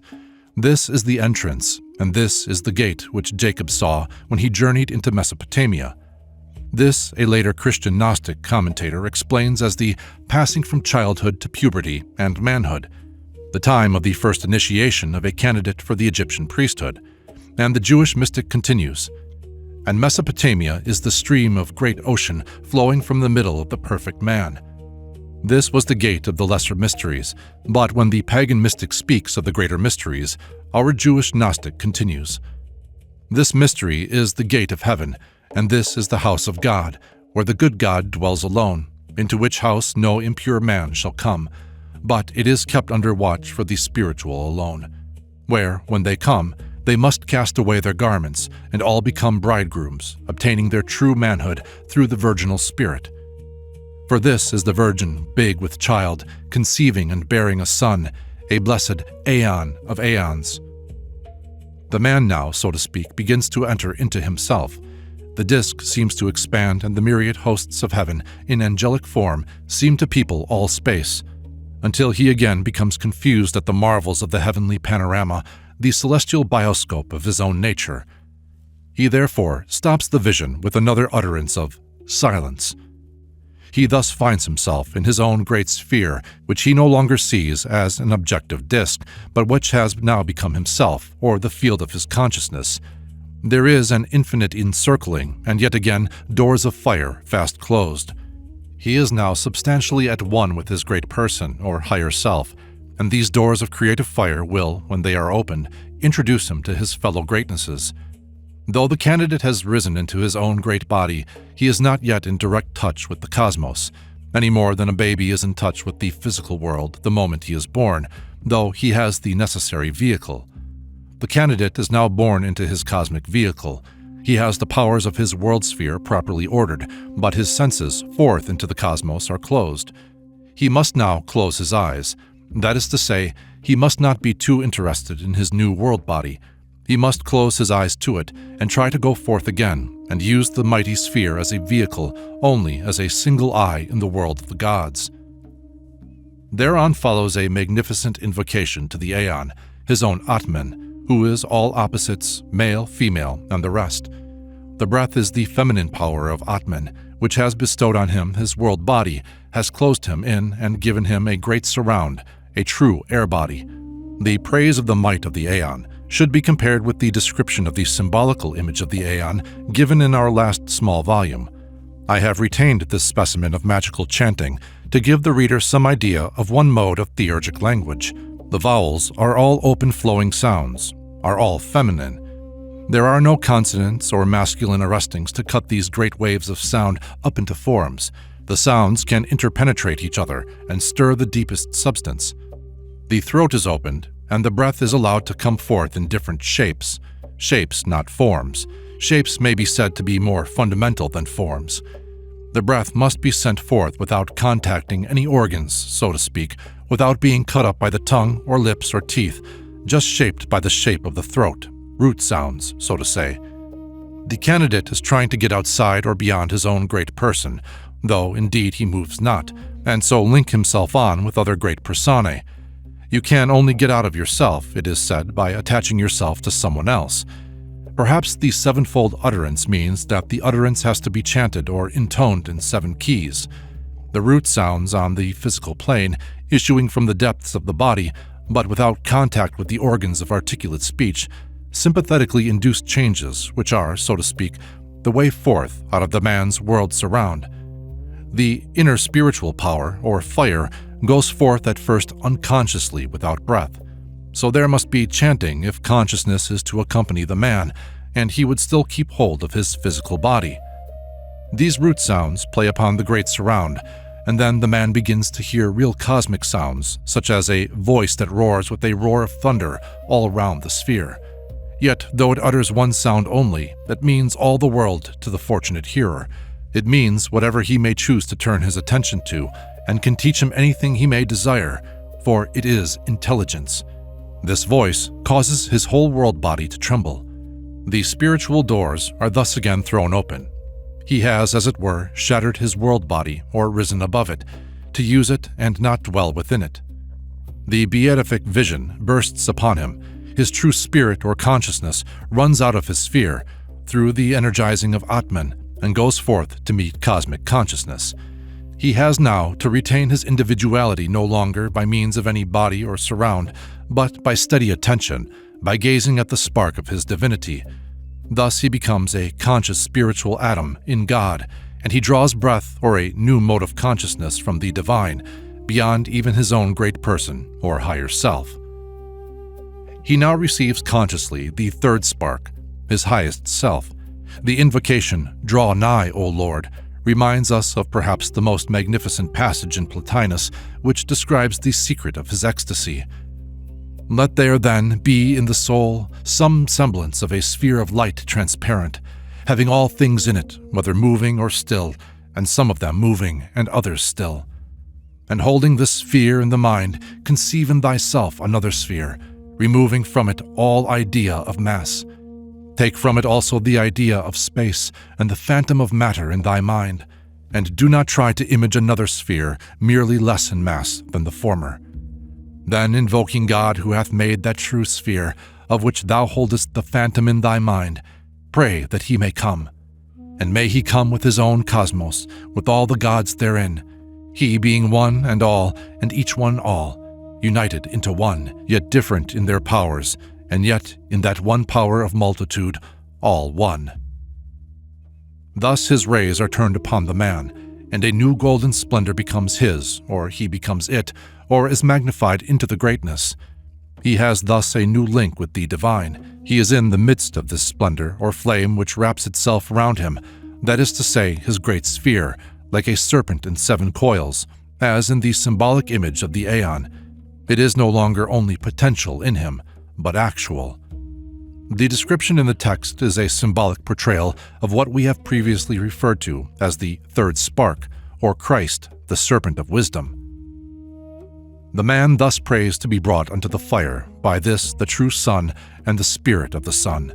This is the entrance, and this is the gate which Jacob saw when he journeyed into Mesopotamia. This, a later Christian Gnostic commentator explains as the passing from childhood to puberty and manhood, the time of the first initiation of a candidate for the Egyptian priesthood. And the Jewish mystic continues, And Mesopotamia is the stream of great ocean flowing from the middle of the perfect man. This was the gate of the lesser mysteries, but when the pagan mystic speaks of the greater mysteries, our Jewish Gnostic continues, This mystery is the gate of heaven, and this is the house of God, where the good God dwells alone, into which house no impure man shall come, but it is kept under watch for the spiritual alone, where, when they come, they must cast away their garments, and all become bridegrooms, obtaining their true manhood through the virginal spirit. For this is the virgin, big with child, conceiving and bearing a son, a blessed aeon of aeons. The man now, so to speak, begins to enter into himself. The disk seems to expand, and the myriad hosts of heaven, in angelic form, seem to people all space, until he again becomes confused at the marvels of the heavenly panorama, the celestial bioscope of his own nature. He therefore stops the vision with another utterance of silence. He thus finds himself in his own great sphere, which he no longer sees as an objective disk, but which has now become himself, or the field of his consciousness. There is an infinite encircling, and yet again doors of fire fast closed. He is now substantially at one with his great person, or higher self, and these doors of creative fire will, when they are opened, introduce him to his fellow greatnesses. Though the candidate has risen into his own great body, he is not yet in direct touch with the cosmos, any more than a baby is in touch with the physical world the moment he is born, though he has the necessary vehicle. The candidate is now born into his cosmic vehicle. He has the powers of his world sphere properly ordered, but his senses, forth into the cosmos, are closed. He must now close his eyes. That is to say, he must not be too interested in his new world body. He must close his eyes to it and try to go forth again and use the mighty sphere as a vehicle only as a single eye in the world of the gods. Thereon follows a magnificent invocation to the Aeon, his own Atman, who is all opposites, male, female, and the rest. The breath is the feminine power of Atman, which has bestowed on him his world body, has closed him in and given him a great surround, a true air body. The praise of the might of the Aeon should be compared with the description of the symbolical image of the Aeon given in our last small volume. I have retained this specimen of magical chanting to give the reader some idea of one mode of theurgic language. The vowels are all open-flowing sounds, are all feminine. There are no consonants or masculine arrestings to cut these great waves of sound up into forms. The sounds can interpenetrate each other and stir the deepest substance. The throat is opened, and the breath is allowed to come forth in different shapes. Shapes, not forms. Shapes may be said to be more fundamental than forms. The breath must be sent forth without contacting any organs, so to speak, without being cut up by the tongue or lips or teeth, just shaped by the shape of the throat, root sounds, so to say. The candidate is trying to get outside or beyond his own great person, though indeed he moves not, and so link himself on with other great personae. You can only get out of yourself, it is said, by attaching yourself to someone else. Perhaps the sevenfold utterance means that the utterance has to be chanted or intoned in 7 keys. The root sounds on the physical plane, issuing from the depths of the body, but without contact with the organs of articulate speech, sympathetically induce changes, which are, so to speak, the way forth out of the man's world surround. The inner spiritual power, or fire, goes forth at first unconsciously without breath. So there must be chanting if consciousness is to accompany the man, and he would still keep hold of his physical body. These root sounds play upon the great surround, and then the man begins to hear real cosmic sounds, such as a voice that roars with a roar of thunder all round the sphere. Yet, though it utters one sound only, that means all the world to the fortunate hearer. It means whatever he may choose to turn his attention to, and can teach him anything he may desire, for it is intelligence. This voice causes his whole world body to tremble. The spiritual doors are thus again thrown open. He has, as it were, shattered his world body, or risen above it, to use it and not dwell within it. The beatific vision bursts upon him. His true spirit or consciousness runs out of his sphere, through the energizing of Atman, and goes forth to meet cosmic consciousness. He has now to retain his individuality no longer by means of any body or surround, but by steady attention, by gazing at the spark of his divinity. Thus he becomes a conscious spiritual atom in God, and he draws breath or a new mode of consciousness from the divine, beyond even his own great person or higher self. He now receives consciously the third spark, his highest self. The invocation, "Draw nigh, O Lord," reminds us of perhaps the most magnificent passage in Plotinus, which describes the secret of his ecstasy. Let there, then, be in the soul some semblance of a sphere of light transparent, having all things in it, whether moving or still, and some of them moving and others still. And holding this sphere in the mind, conceive in thyself another sphere, removing from it all idea of mass. Take from it also the idea of space and the phantom of matter in thy mind, and do not try to image another sphere merely less in mass than the former. Then, invoking God who hath made that true sphere, of which thou holdest the phantom in thy mind, pray that he may come. And may he come with his own cosmos, with all the gods therein, he being one and all, and each one all, united into one, yet different in their powers, and yet in that one power of multitude, all one. Thus his rays are turned upon the man, and a new golden splendor becomes his, or he becomes it, or is magnified into the greatness. He has thus a new link with the divine. He is in the midst of this splendor or flame which wraps itself around him, that is to say, his great sphere, like a serpent in 7 coils, as in the symbolic image of the aeon. It is no longer only potential in him, but actual. The description in the text is a symbolic portrayal of what we have previously referred to as the third spark, or Christ, the serpent of wisdom. The man thus prays to be brought unto the fire by this the true Son and the Spirit of the Son.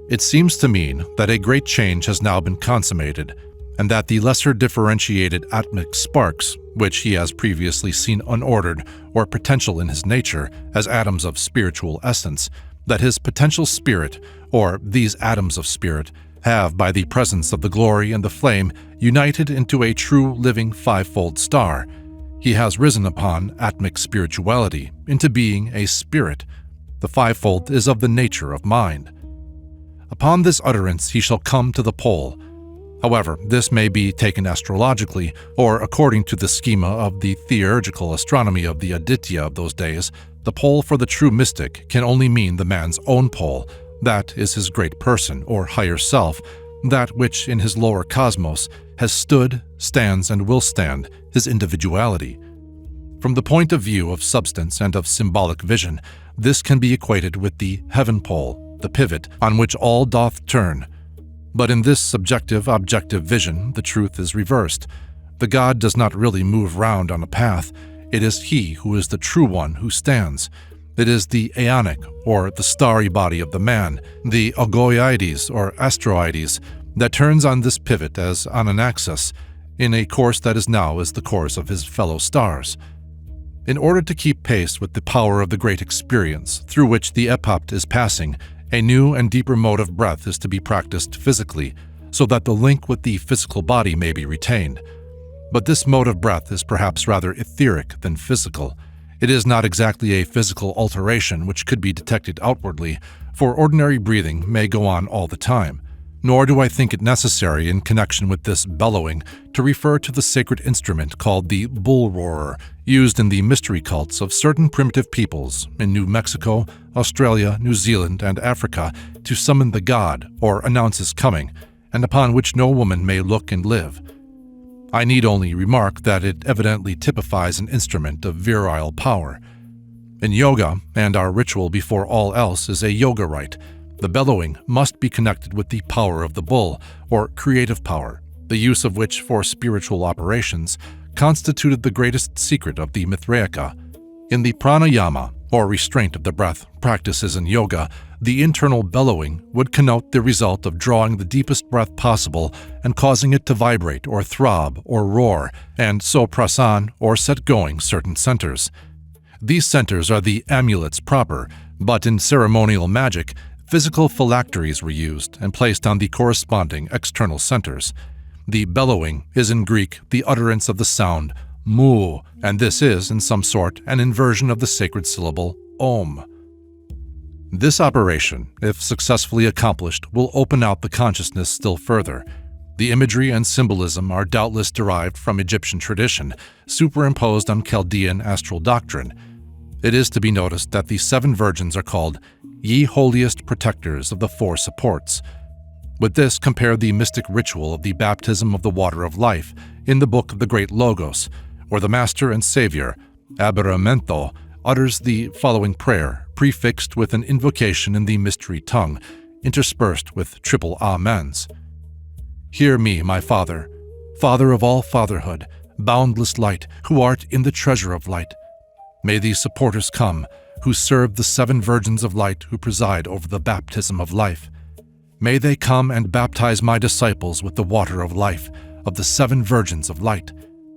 It seems to mean that a great change has now been consummated, and that the lesser differentiated atmic sparks, which he has previously seen unordered or potential in his nature as atoms of spiritual essence, that his potential spirit, or these atoms of spirit, have, by the presence of the glory and the flame, united into a true living fivefold star. He has risen upon atmic spirituality, into being a spirit. The fivefold is of the nature of mind. Upon this utterance he shall come to the pole. However, this may be taken astrologically, or according to the schema of the theurgical astronomy of the Aditya of those days. The pole for the true mystic can only mean the man's own pole. That is his great person, or higher self, that which in his lower cosmos has stood, stands, and will stand, his individuality. From the point of view of substance and of symbolic vision, this can be equated with the heaven pole, the pivot on which all doth turn. But in this subjective-objective vision, the truth is reversed. The God does not really move round on a path. It is he who is the true one who stands. It is the aeonic, or the starry body of the man, the ogoides, or astroides, that turns on this pivot as on an axis, in a course that is now as the course of his fellow stars. In order to keep pace with the power of the great experience through which the epoch is passing, a new and deeper mode of breath is to be practiced physically, so that the link with the physical body may be retained. But this mode of breath is perhaps rather etheric than physical. It is not exactly a physical alteration which could be detected outwardly, for ordinary breathing may go on all the time. Nor do I think it necessary in connection with this bellowing to refer to the sacred instrument called the bull roarer, used in the mystery cults of certain primitive peoples in New Mexico, Australia, New Zealand, and Africa to summon the god or announce his coming, and upon which no woman may look and live. I need only remark that it evidently typifies an instrument of virile power. In yoga, and our ritual before all else is a yoga rite, the bellowing must be connected with the power of the bull, or creative power, the use of which for spiritual operations constituted the greatest secret of the Mithriaca. In the pranayama, or restraint of the breath, practices in yoga, the internal bellowing would connote the result of drawing the deepest breath possible and causing it to vibrate or throb or roar, and so press on or set going certain centers. These centers are the amulets proper, but in ceremonial magic, physical phylacteries were used and placed on the corresponding external centers. The bellowing is in Greek the utterance of the sound mu, and this is, in some sort, an inversion of the sacred syllable om. This operation, if successfully accomplished, will open out the consciousness still further. The imagery and symbolism are doubtless derived from Egyptian tradition, superimposed on Chaldean astral doctrine. It is to be noticed that the 7 virgins are called ye holiest protectors of the 4 supports. With this compare the mystic ritual of the baptism of the water of life in the book of the Great Logos, where the Master and Savior, Aberamento, utters the following prayer, prefixed with an invocation in the mystery tongue, interspersed with triple amens. Hear me, my Father, Father of all fatherhood, boundless light, who art in the treasure of light. May these supporters come, who serve the 7 virgins of light who preside over the baptism of life. May they come and baptize my disciples with the water of life of the 7 virgins of light,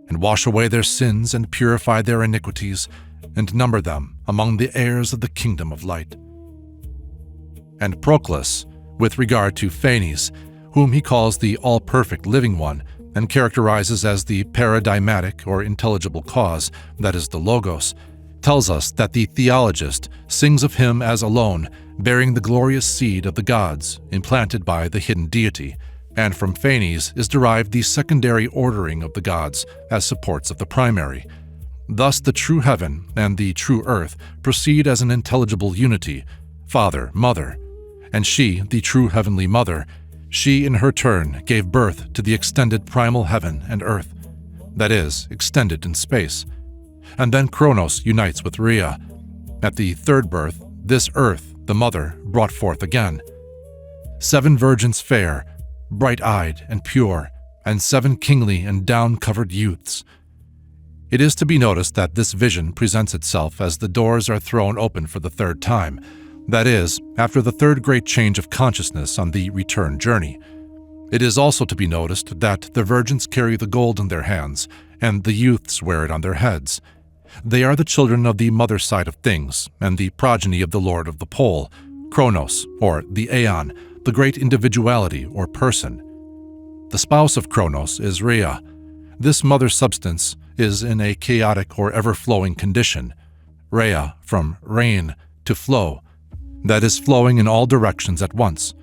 and wash away their sins and purify their iniquities, and number them among the heirs of the kingdom of light. And Proclus, with regard to Phanes, whom he calls the all-perfect living one, and characterizes as the paradigmatic or intelligible cause, that is the Logos, tells us that the theologist sings of him as alone, bearing the glorious seed of the gods, implanted by the hidden deity, and from Phanes is derived the secondary ordering of the gods as supports of the primary. Thus the true heaven and the true earth proceed as an intelligible unity, Father, Mother, and she, the true heavenly Mother, she in her turn gave birth to the extended primal heaven and earth, that is, extended in space. And then Kronos unites with Rhea. At the third birth, this earth, the mother, brought forth again 7 virgins fair, bright-eyed and pure, and 7 kingly and down-covered youths. It is to be noticed that this vision presents itself as the doors are thrown open for the third time, that is, after the third great change of consciousness on the return journey. It is also to be noticed that the virgins carry the gold in their hands, and the youths wear it on their heads. They are the children of the mother side of things, and the progeny of the Lord of the Pole, Kronos, or the Aeon, the great individuality or person. The spouse of Kronos is Rhea. This mother substance is in a chaotic or ever-flowing condition. Rhea, from rain to flow, that is flowing in all directions at once.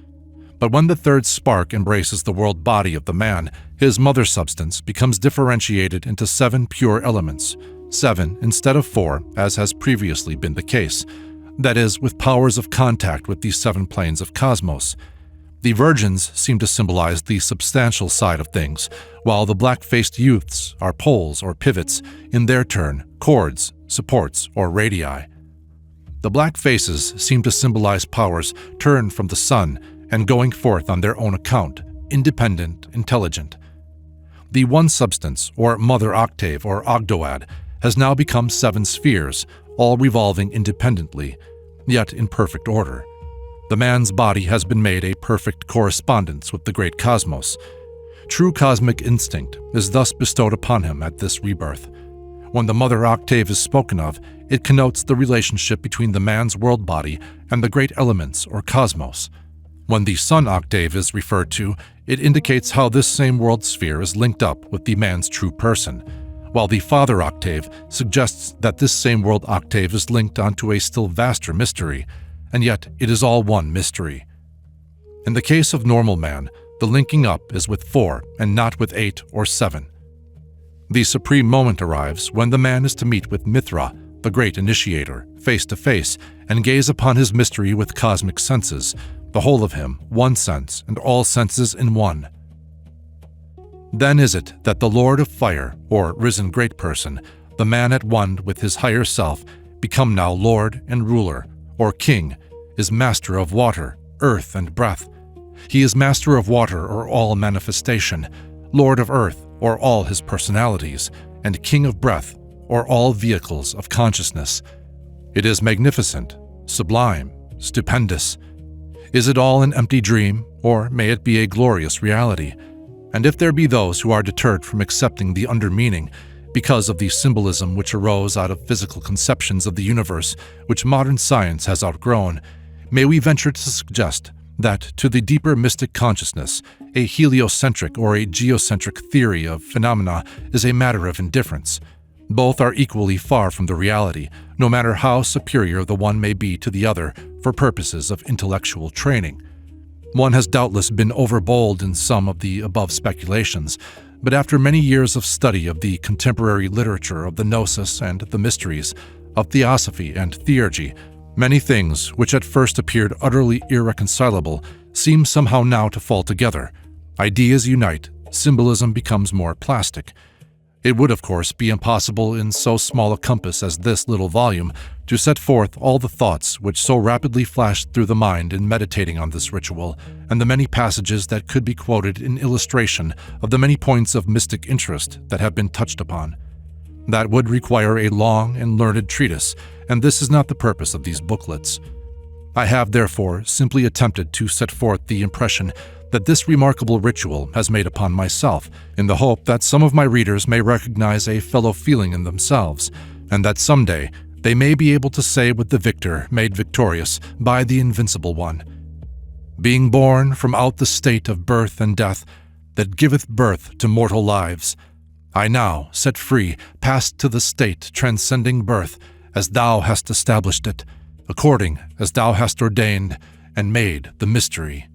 But when the third spark embraces the world body of the man, his mother substance becomes differentiated into 7 pure elements, 7 instead of 4, as has previously been the case, that is, with powers of contact with the 7 planes of cosmos. The virgins seem to symbolize the substantial side of things, while the black-faced youths are poles or pivots, in their turn, chords, supports, or radii. The black faces seem to symbolize powers turned from the sun and going forth on their own account, independent, intelligent. The one substance, or mother octave or ogdoad, has now become 7 spheres, all revolving independently, yet in perfect order. The man's body has been made a perfect correspondence with the great cosmos. True cosmic instinct is thus bestowed upon him at this rebirth. When the mother octave is spoken of, it connotes the relationship between the man's world body and the great elements or cosmos. When the sun octave is referred to, it indicates how this same world sphere is linked up with the man's true person, while the father octave suggests that this same world octave is linked onto a still vaster mystery, and yet it is all one mystery. In the case of normal man, the linking up is with 4 and not with 8 or 7. The supreme moment arrives when the man is to meet with Mithra, the great initiator, face to face, and gaze upon his mystery with cosmic senses, the whole of him, one sense, and all senses in one. Then is it that the Lord of Fire, or risen great person, the man at one with his higher self, become now Lord and ruler, or king, is master of water, earth, and breath. He is master of water, or all manifestation, Lord of earth, or all his personalities, and king of breath, or all vehicles of consciousness. It is magnificent, sublime, stupendous. Is it all an empty dream, or may it be a glorious reality? And if there be those who are deterred from accepting the under-meaning because of the symbolism which arose out of physical conceptions of the universe which modern science has outgrown, may we venture to suggest that to the deeper mystic consciousness, a heliocentric or a geocentric theory of phenomena is a matter of indifference. Both are equally far from the reality, no matter how superior the one may be to the other for purposes of intellectual training. One has doubtless been overbold in some of the above speculations, but after many years of study of the contemporary literature of the Gnosis and the mysteries, of theosophy and theurgy, many things which at first appeared utterly irreconcilable seem somehow now to fall together. Ideas unite, symbolism becomes more plastic. It would, of course, be impossible in so small a compass as this little volume to set forth all the thoughts which so rapidly flashed through the mind in meditating on this ritual, and the many passages that could be quoted in illustration of the many points of mystic interest that have been touched upon. That would require a long and learned treatise, and this is not the purpose of these booklets. I have, therefore, simply attempted to set forth the impression that this remarkable ritual has made upon myself, in the hope that some of my readers may recognize a fellow feeling in themselves, and that someday they may be able to say with the victor made victorious by the Invincible One, being born from out the state of birth and death that giveth birth to mortal lives, I now, set free, pass to the state transcending birth, as thou hast established it, according as thou hast ordained and made the mystery.